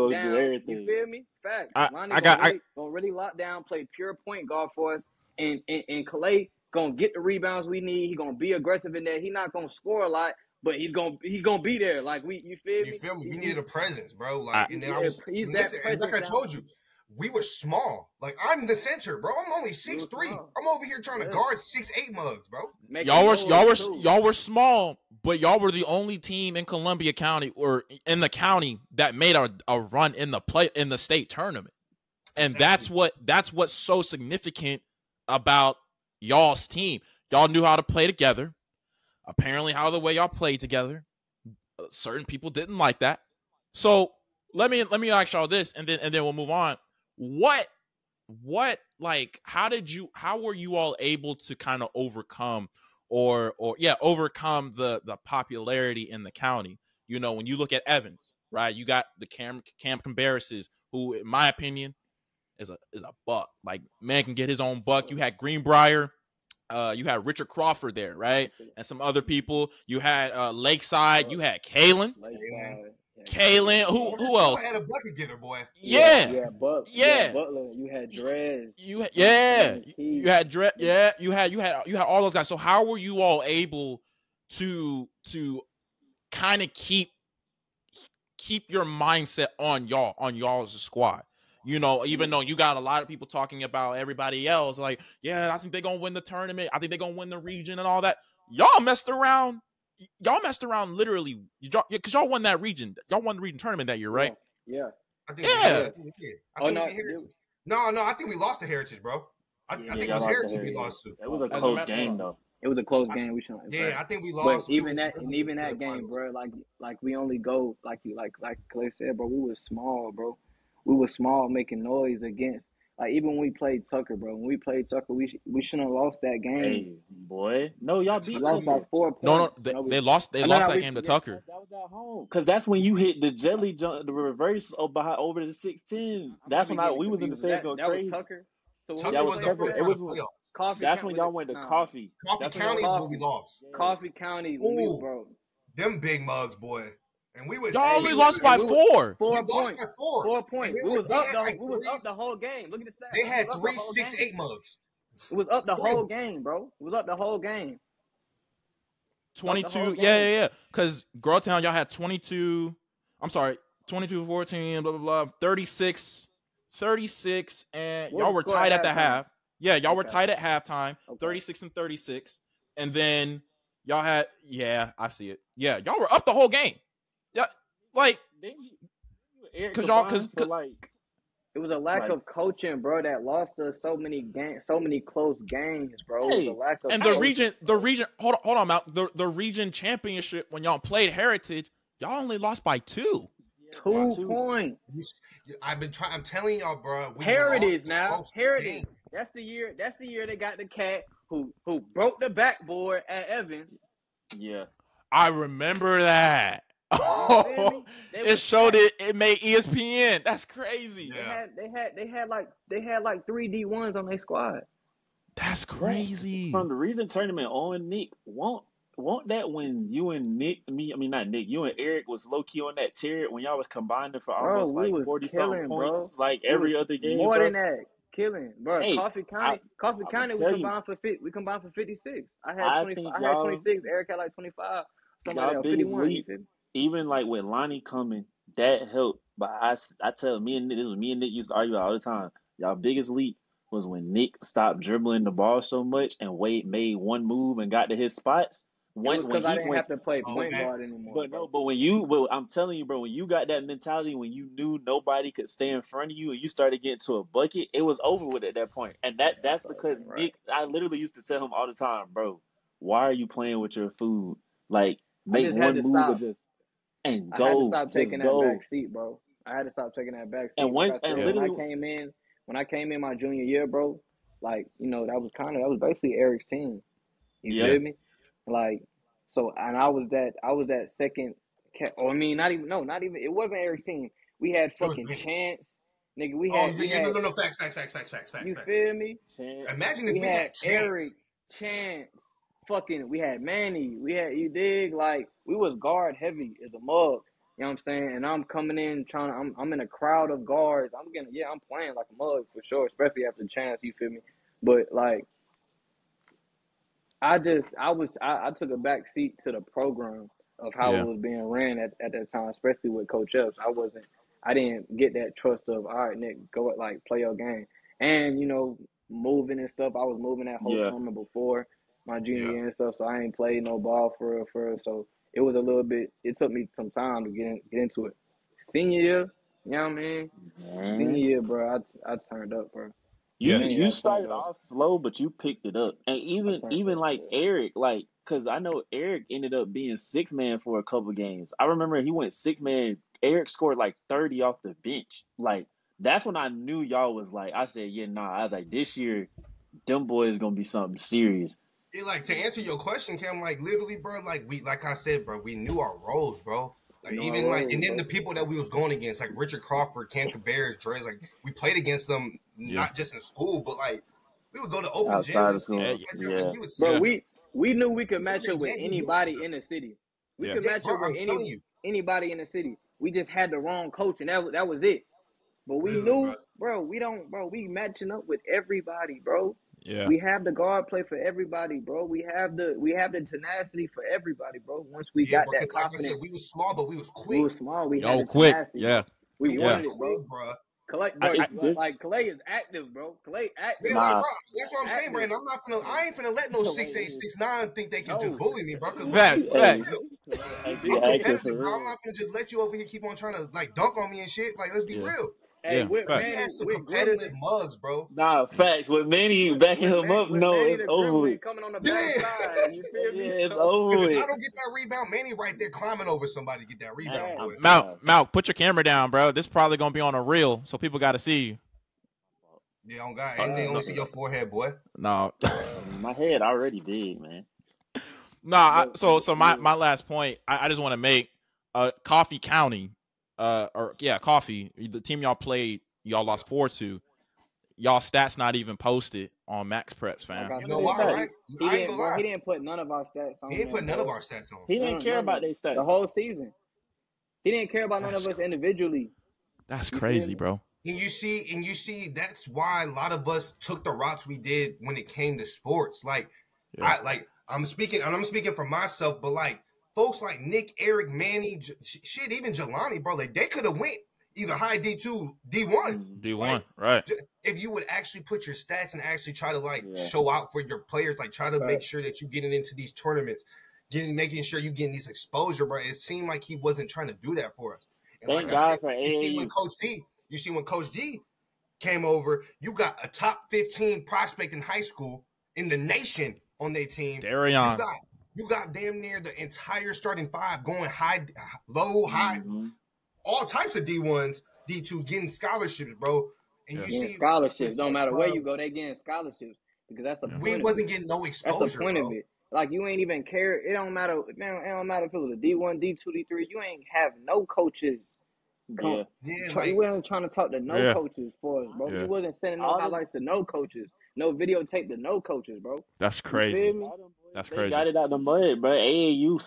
down. You feel me? Facts. Lonnie gonna really lock down, play pure point guard for us, and Kalei gonna get the rebounds we need. He gonna be aggressive in there. He not gonna score a lot, but he's gonna be there. Like you feel me? You feel me? We needed a presence, bro. Like, and then like I told you, we were small. Like, I'm the center, bro. I'm only 6'3". I'm over here trying to guard 6'8" mugs, bro. Y'all were small, but y'all were the only team in Columbia County or in the county that made a run in the state tournament. And that's what's so significant about y'all's team. Y'all knew how to play together. Apparently, how the way y'all played together, certain people didn't like that. So let me ask y'all this, and then we'll move on. What how were you all able to kind of overcome overcome the popularity in the county? You know, when you look at Evans, right? You got the Cam Cambarrases, who, in my opinion, is a buck. Like, man can get his own buck. You had Greenbrier. You had Richard Crawford there, right? And some other people. You had Lakeside. You had Kalen. Who else? Had a bucket getter, boy. Yeah. Butler. You had Drez. You had Drez. Yeah. You had all those guys. So how were you all able to kind of keep your mindset on y'all's squad? You know, even though you got a lot of people talking about everybody else, like, yeah, I think they're going to win the tournament. I think they're going to win the region and all that. Y'all messed around literally, because y'all won that region. Y'all won the region tournament that year, right? Yeah. I think we did. No, I think we lost to Heritage, bro. I think it was Heritage we lost to. It was a close game, though. It was a close game. I think we lost. But even that game, bro, like we only go like Kalei said, bro. We was small, bro. We were small, making noise against. Like, even when we played Tucker, bro. When we played Tucker, we shouldn't have lost that game. Hey, boy. No, y'all beat lost by 4 points. No, they lost that game to Tucker. That was at home. Because that's when you hit the jelly jump, the reverse over the 6'10". That's when we was in the stage going crazy. That was Tucker. Tucker was the first Coffee. That's when y'all went to Coffee. Coffee County is where we lost. Coffee County, bro. Them big mugs, boy. And we y'all only lost by 4. 4 points. 4 points. We was up the whole game. Look at the stats. They had 3 6'8" mugs. It was up the whole game, bro. It was up the whole game. 22. Yeah. Because Grovetown, y'all had 22. I'm sorry, 22-14, blah, blah, blah. 36, and y'all were tied at the half. Yeah, y'all were tied at halftime, 36-36. And then y'all had, I see it. Yeah, y'all were up the whole game. Yeah, like, because it was a lack of coaching, bro, that lost us so many close games, bro. It was a lack of the region. Hold on, Malc. The region championship, when y'all played Heritage, y'all only lost by 2. 2 points. I'm telling y'all, bro. Heritage now. Heritage. That's the year they got the cat who broke the backboard at Evans. Yeah, I remember that. Oh, it showed it. It made ESPN. That's crazy. Yeah. They had like 3 D1s on their squad. That's crazy. From the region tournament on, Nick won Won't that when you and Nick, not Nick, you and Eric was low key on that tier when y'all was combining for Bro, almost we like was 40 something killing, bro. points like We was every other game, more bro? than that, killing, bro. Hey, Coffee I'm gonna County, tell you, we combined for 56. I think I had y'all 26. Eric had like 25. Somebody y'all else biggest 51. You leap, feel me? even like with Lonnie coming, that helped. But I tell me and Nick, this was me and Nick used to argue all the time. Y'all biggest leap was when Nick stopped dribbling the ball so much and Wade made one move and got to his spots. It was When because I he didn't went, have to play Oh, point guard facts. anymore, but no, bro. but I'm telling you, bro, when you got that mentality, when you knew nobody could stay in front of you and you started getting to a bucket, it was over with at that point. And that's because Right. Nick, I literally used to tell him all the time, bro, why are you playing with your food? Like, I make just had one to move or stop. just and I had to go, stop taking just that back go. seat, bro. I had to stop taking that back And seat. Like once I and said, Yeah. literally, when I came in my junior year, bro, like, that was basically Eric's team. You yeah, Yeah. feel me? Like, so, and I was that second, or I mean, not even, it wasn't Eric's team. We had It was fucking Vinny. Chance. Nigga, Oh, we no, had, no, no. Facts. you feel me? chance. Imagine if We we had had Chance. Eric, Chance, we had Manny, you dig? Like, we was guard heavy as a mug. You know what I'm saying? And I'm coming in I'm in a crowd of guards. I'm playing like a mug for sure, especially after the Chance, you feel me? But like, I took a back seat to the program of how it Yeah. was being ran at that time, especially with Coach Epps. I didn't get that trust of, all right, Nick, go like play your game. And, moving and stuff. I was moving that whole Yeah, summer before my junior Yeah. year and stuff, so I ain't played no ball for real. So it took me some time to get into it. Senior year, you know what I mean? Senior man. year, bro, I turned up, bro. Yeah. Senior You year, I turned started up. off slow, but you picked it up. And I turned even up, like yeah. Eric, like because I know Eric ended up being six man for a couple games. I remember he went six man. Eric scored like 30 off the bench. Like that's when I knew y'all was like. I said, yeah, nah. I was like, this year, them boys gonna be something serious. Yeah, like to answer your question, Cam, like literally, bro, like I said, bro, we knew our roles, bro. We Like know our even like, roles, and then bro. the people that we was going against, like Richard Crawford, Cam Cabarrus, Dre's, like we played against them Yeah. not just in school, but like we would go to open gym Outside and of see Yeah. school, stuff Yeah. like that. Like yeah, you would see Bro, Yeah. them. we knew we could match up with Yeah, you knew it, anybody bro. in the city. We Yeah. could Yeah, match bro, up with I'm telling you, anybody in the city. We just had the wrong coach, and that was it. But we literally, bro. knew, bro, we matching up with everybody, bro. Yeah. We have the guard play for everybody, bro. We have the tenacity for everybody, bro. Once we Yeah, got bro, that because like I said, confidence, we was small, but we was we were quick. small. We had Yo, the quick. tenacity, Yeah. bro. We We was Yeah. wanted it, bro. quick, bro. Clay, I, bro, I it's different. like Kalei is active, bro. Kalei Yeah, active, like Nah, bro, that's what I'm saying, active. Brandon. I ain't finna let no Kalei 6'8", is 6'9" think they can just no. bully me, bro. Because look, facts. let's be hey, Facts. real. Kalei hey, active. be I'm active for competitive, bro. I'm real. not gonna just let you over here keep on trying to like dunk on me and shit. Like, let's be Yeah. real. Hey, Yeah. with We Facts. had Manny, some with competitive Gremlin, mugs, bro. Nah, Yeah. facts. With Manny backing him up, with no, Manny it's the over with. Gremlin coming on the Yeah. backside, you feel Yeah, me? it's So, over Because if with. I don't get that rebound, Manny right there climbing over somebody to get that rebound, man, boy. Malc, put your camera down, bro. This probably gonna be on a reel, so people got to see you. Yeah, on God, and they God, only No, see bro. your forehead, boy. no, My head already big, man. no. So Yeah. my last point, I just want to make, Coffee County, Coffee, the team y'all played, y'all lost 4-2. Y'all stats not even posted on Max Preps, Like fam. I You know said, why, bro, Facts. right? he I ain't didn't, gonna bro. lie. He didn't put none of our stats He on ain't there, put none of bro. our stats on. He didn't care None of about them. their The stats. whole season, he didn't care about none of That's us individually. that's You feel crazy, me? bro. And you see, that's why a lot of us took the routes we did when it came to sports. Like, Yeah. I'm speaking for myself, but like folks like Nick, Eric, Manny, shit, even Jelani, bro, like they could have went either high D2, D1. D1, Like, right? if you would actually put your stats and actually try to like Yeah. show out for your players, like try to make Right. sure that you getting into these tournaments, making sure you getting these exposure, bro. It seemed like he wasn't trying to do that for us. And Thank like I said, God for you see when Coach D came over, you got a top 15 prospect in high school in the nation on their team. Darion. You got damn near the entire starting five going high, low, high, Mm-hmm. all types of D1s, D2s getting scholarships, bro. And Yeah. you Getting see, scholarships. with Don't us, matter where bro, you go, they getting scholarships because that's the Yeah. we point of wasn't it. getting no That's the exposure, point of bro. it. Like you ain't even care. It don't matter. Man, it don't matter if it was a D1, D2, D3. You ain't have no coaches. Yeah. Yeah, You like wasn't trying to talk to no Yeah. coaches for us, bro. Yeah. You wasn't sending no All the highlights to no coaches. no videotape to no coaches, bro. That's You crazy. feel me? That's They crazy. got it out the mud, bro. AAU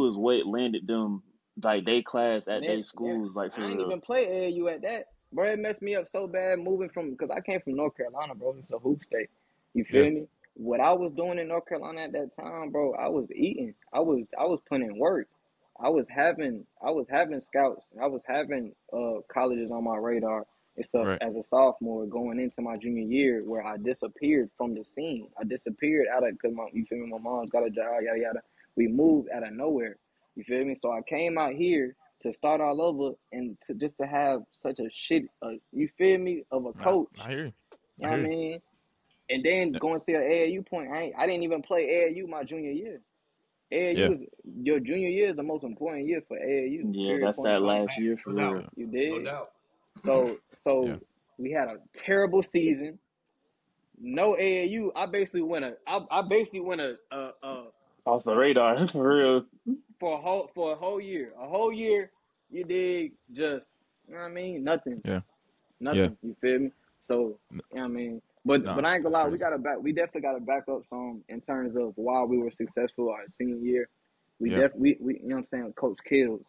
is what landed them like they class at their schools, like for I ain't real. even play AAU at that, bro. It messed me up so bad moving from because I came from North Carolina, bro. It's a hoop state. You feel Yeah. me? What I was doing in North Carolina at that time, bro, I was eating. I was putting in work. I was having scouts. I was having colleges on my radar and stuff Right. as a sophomore going into my junior year where I disappeared from the scene. I disappeared out of because you feel me, my mom's got a job, yada yada. We moved out of nowhere. You feel me? So I came out here to start all over and to just to have such a shit you feel me, of a coach. I hear you. You know what I mean? And then going to an AAU point, I didn't even play AAU my junior year. AAU is your junior year is the most important year for AAU. Yeah, Period. that's Point that blank. last year for No real. doubt. You No did. doubt. So we had a terrible season. No AAU. I basically went Off the radar for real. for a whole year. A whole year, you dig, just you know what I mean? Nothing. Yeah. Nothing. You feel me? So, you know what I mean? But No, I ain't gonna that's lie, crazy. we definitely gotta back up some in terms of why we were successful our senior year. We Yeah. we you know what I'm saying, Coach Kills.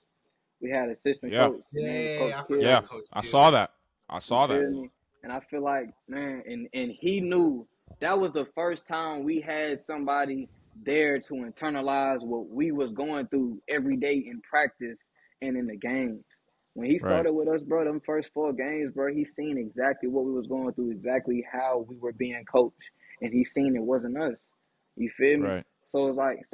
We had assistant Yeah. coach named Coach Yeah, I Kills. Yeah. forgot Coach I Kills. saw that. I You saw that. feel me? And I feel like, man, and he knew that was the first time we had somebody there to internalize what we was going through every day in practice and in the games. When he Right. started with us, bro, them first 4 games, bro, he seen exactly what we was going through, exactly how we were being coached, and he seen it wasn't us. You feel me? Right. So it's like,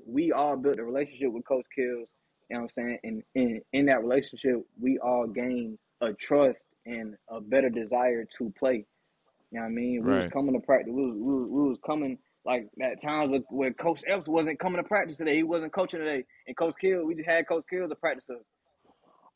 we all built a relationship with Coach Kills. You know what I'm saying? And in that relationship, we all gained a trust and a better desire to play. You know what I mean? We was Right. coming to practice. We was coming like at times where Coach Epps wasn't coming to practice today. He wasn't coaching today. And Coach Kill, we just had Coach Kill to practice us.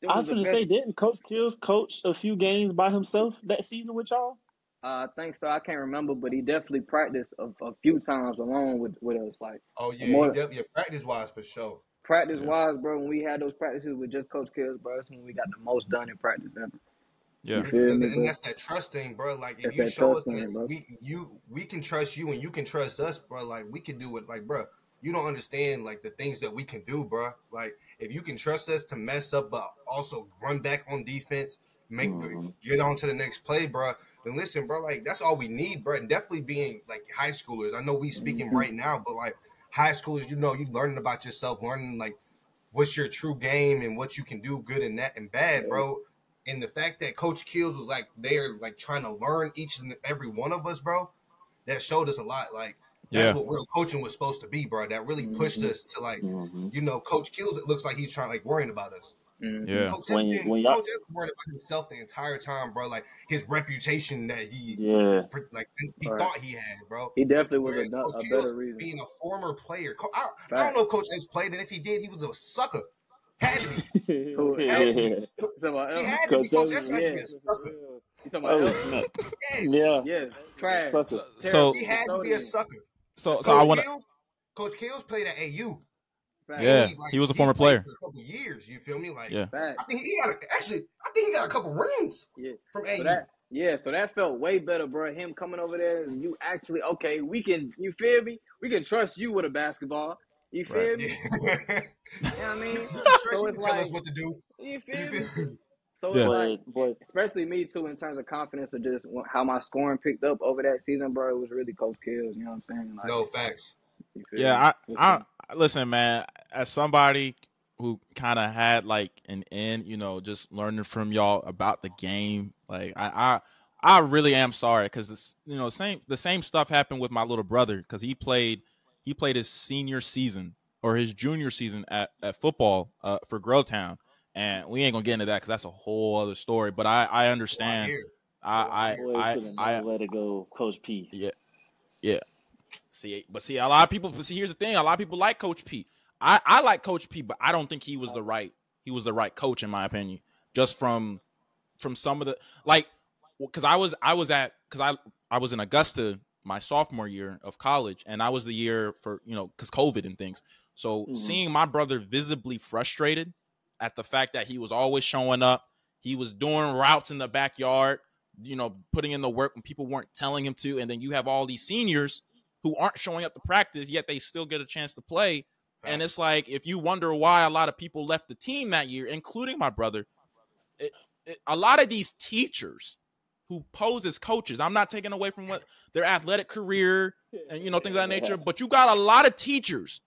It I was was the gonna best. say, didn't Coach Kills coach a few games by himself that season with y'all? I think so. I can't remember, but he definitely practiced a few times along with us. Like Oh yeah, he more definitely practice wise for sure. practice Yeah. wise, bro. When we had those practices with just Coach Kills, bro, that's when we got the most done in practice ever. Yeah. You feel me, And bro? that's that trust thing, bro. Like if That's you that show us trust thing, that bro. we can trust you and you can trust us, bro. Like we can do it. Like, bro, you don't understand like the things that we can do, bro. Like if you can trust us to mess up, but also run back on defense, get on to the next play, bro. Then listen, bro. Like that's all we need, bro. And definitely being like high schoolers. I know we speaking right now, but like high schoolers, you know, you learning about yourself, learning like what's your true game and what you can do good and that and bad, bro. And the fact that Coach Kills was like there, like trying to learn each and every one of us, bro, that showed us a lot. Like that's what real coaching was supposed to be, bro. That really pushed us to like, you know, Coach Kills. It looks like he's trying like worrying about us. Yeah. Coach When Epps y'all, was worried about himself the entire time, bro. Like his reputation that he thought he had, bro. He definitely was Whereas Coach a Kills, better reason. being a former player, I don't know if Coach Epps played, and if he did, he was a sucker. Had to be. Had to be. He had to be. Coach Epps had to be a sucker. You talking about Epps? no. Yes. Yes. Trash. So He had to be a sucker. so I want to. Coach Kills played at AU. Yeah, he was a former player for a couple years. You feel me? Like, yeah. I think he got a couple rings. From AU. So that felt way better, bro. Him coming over there and you actually we can. You feel me? We can trust you with a basketball. You feel me? Yeah. You know what I mean? So it's tell us what to do. You feel me? Me? So it's like, especially me too, in terms of confidence of just how my scoring picked up over that season, bro. It was really Coach Kills. You know what I'm saying? Like, No facts. Yeah, I listen, man. As somebody who kind of had like an end, you know, just learning from y'all about the game, like I really am sorry because the same stuff happened with my little brother because he played his senior season or his junior season at football for Grovetown, and we ain't gonna get into that because that's a whole other story. But I understand. I let it go, Coach P. Yeah. See, a lot of people. See, here's the thing: a lot of people like Coach P. I like Coach P, but I don't think he was the right coach in my opinion. Just from some of the because I was in Augusta my sophomore year of college, and I was the year for because COVID and things. So seeing my brother visibly frustrated at the fact that he was always showing up, he was doing routes in the backyard, putting in the work when people weren't telling him to, and then you have all these seniors who aren't showing up to practice, yet they still get a chance to play. And it's like, if you wonder why a lot of people left the team that year, including my brother, a lot of these teachers who pose as coaches, I'm not taking away from what their athletic career and, things of that nature, but you got a lot of teachers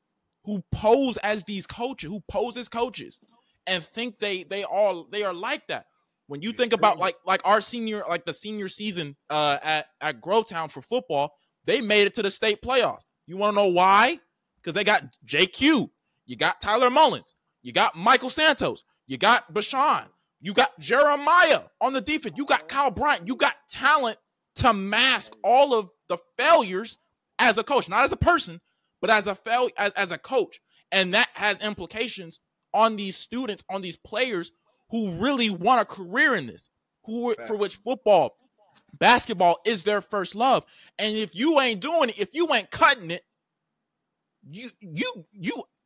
who pose as these coaches, who pose as coaches and think they are like that. When you think about like our senior, like the senior season at Grovetown for football, they made it to the state playoffs. You want to know why? Because they got JQ, you got Tyler Mullins, you got Michael Santos, you got Bashan, you got Jeremiah on the defense, you got Kyle Bryant, you got talent to mask all of the failures as a coach, not as a person, but as a coach. And that has implications on these students, on these players who really want a career in this, for which football, basketball is their first love. And if you ain't doing it, if you ain't cutting it, you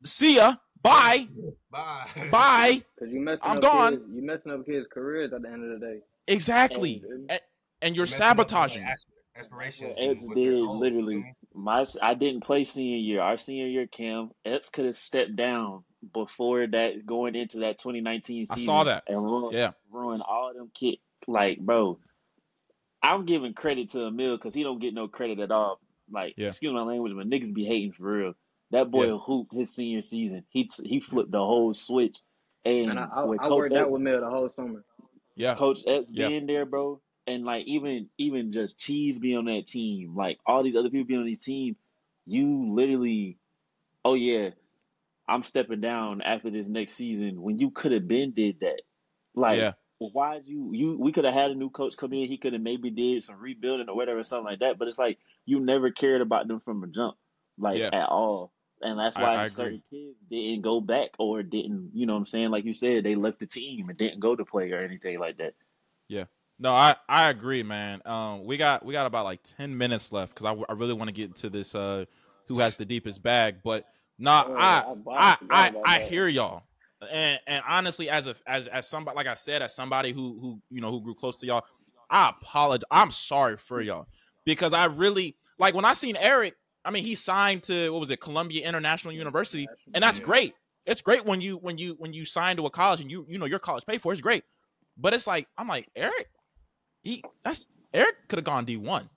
see ya. Bye. Because I'm gone. You messing up kids' careers at the end of the day. Exactly. And you're sabotaging aspirations. Epps did literally. I didn't play senior year. Our senior year, Cam, Epps could have stepped down before that, going into that 2019 season. I saw that. And ruin all them kids. Like, bro, I'm giving credit to Emil because he don't get no credit at all. Like, excuse my language, but niggas be hating for real. That boy hooped his senior season. He flipped the whole switch. And I worked out with Mel the whole summer. Yeah, Coach Epps being there, bro, and like even just Cheese being on that team, like all these other people being on these teams, you literally, I'm stepping down after this next season when you could have been did that. Like, why we could have had a new coach come in. He could have maybe did some rebuilding or whatever, something like that. But it's like you never cared about them from a jump, at all. And that's why certain kids didn't go back or didn't, you know what I'm saying? Like you said, they left the team and didn't go to play or anything like that. Yeah. No, I agree, man. We got about like 10 minutes left because I really want to get into this who has the deepest bag. But I hear y'all. And honestly, as somebody, like I said, as somebody who grew close to y'all, I apologize. I'm sorry for y'all because I really, like, when I seen Eric, I mean, he signed to Columbia International University, and that's great. It's great when you sign to a college and your college paid for it. It's great, but it's like, I'm like, Eric could have gone D1.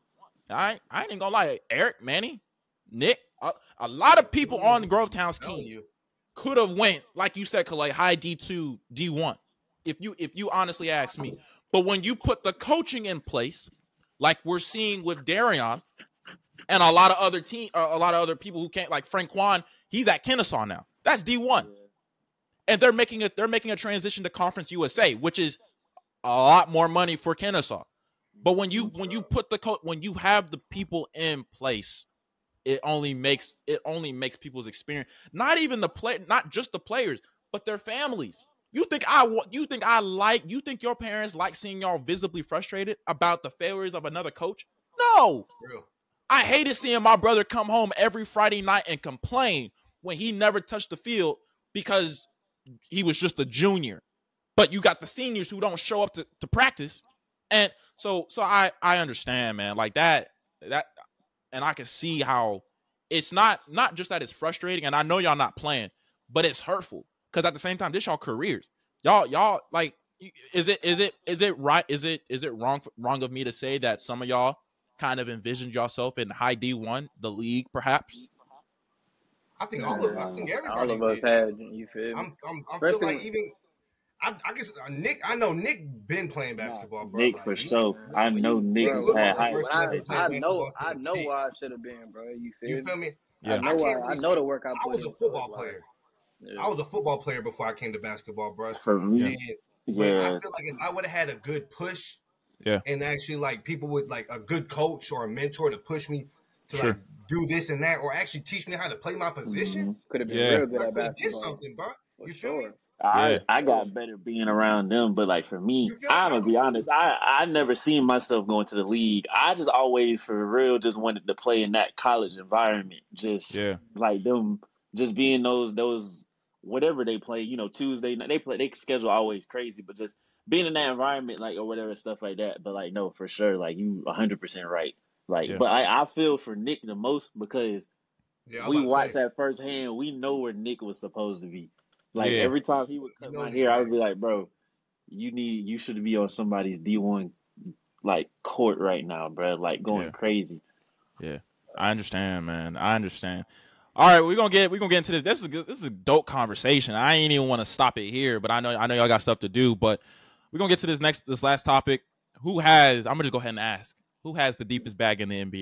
I ain't gonna lie, Eric, Manny, Nick, a lot of people on Grovetown's team could have went, like you said, Kalei, high D2, D1. If you honestly ask me, but when you put the coaching in place, like we're seeing with Darion. And a lot of other people who can't, like Frank Kwan, he's at Kennesaw now. That's D1, and they're making a transition to Conference USA, which is a lot more money for Kennesaw. But when you when you have the people in place, it only makes people's experience, not just the players, but their families. You think your parents like seeing y'all visibly frustrated about the failures of another coach? No. Real. I hated seeing my brother come home every Friday night and complain when he never touched the field because he was just a junior. But you got the seniors who don't show up to practice. And so I understand, man, like that, and I can see how it's not just that it's frustrating, and I know y'all not playing, but it's hurtful because at the same time, this y'all careers. Y'all like, is it right? Is it wrong of me to say that some of y'all kind of envisioned yourself in high D1, the league, perhaps? I think everybody. All of us had. You feel me? I feel like even. I guess Nick. I know Nick been playing basketball, bro. Nick, like, for sure. I know Nick has had high. I know why I should have been, bro. You feel me? Yeah. I know the work I put in. I was a football player. Yeah. I was a football player before I came to basketball, bro. For me, I feel like if I would have had a good push. Yeah. And actually, like, people with, like, a good coach or a mentor to push me to, like, do this and that, or actually teach me how to play my position. Could have been real good at basketball. Did something, bro. You feel me? I got better being around them, but, like, for me, I'm going to be honest, I never seen myself going to the league. I just always, for real, just wanted to play in that college environment. Just, like, them, just being those whatever they play, Tuesday night, they schedule always crazy, but just being in that environment, like, or whatever, stuff like that. But like, no, for sure, like, you 100% right. Like, Yeah. but I feel for Nick the most because Yeah, I was we about to watched say. that firsthand. We know where Nick was supposed to be. Like, Yeah. every time he would cut my Nick hair, I right. would be like, bro, you should be on somebody's D1 like court right now, bro. Like, going Yeah. crazy. Yeah. I understand, man. I understand. All right, we're gonna get into this. This is a dope conversation. I ain't even want to stop it here, but I know y'all got stuff to do. But we're gonna get to this last topic. I'm gonna just go ahead and ask. Who has the deepest bag in the NBA?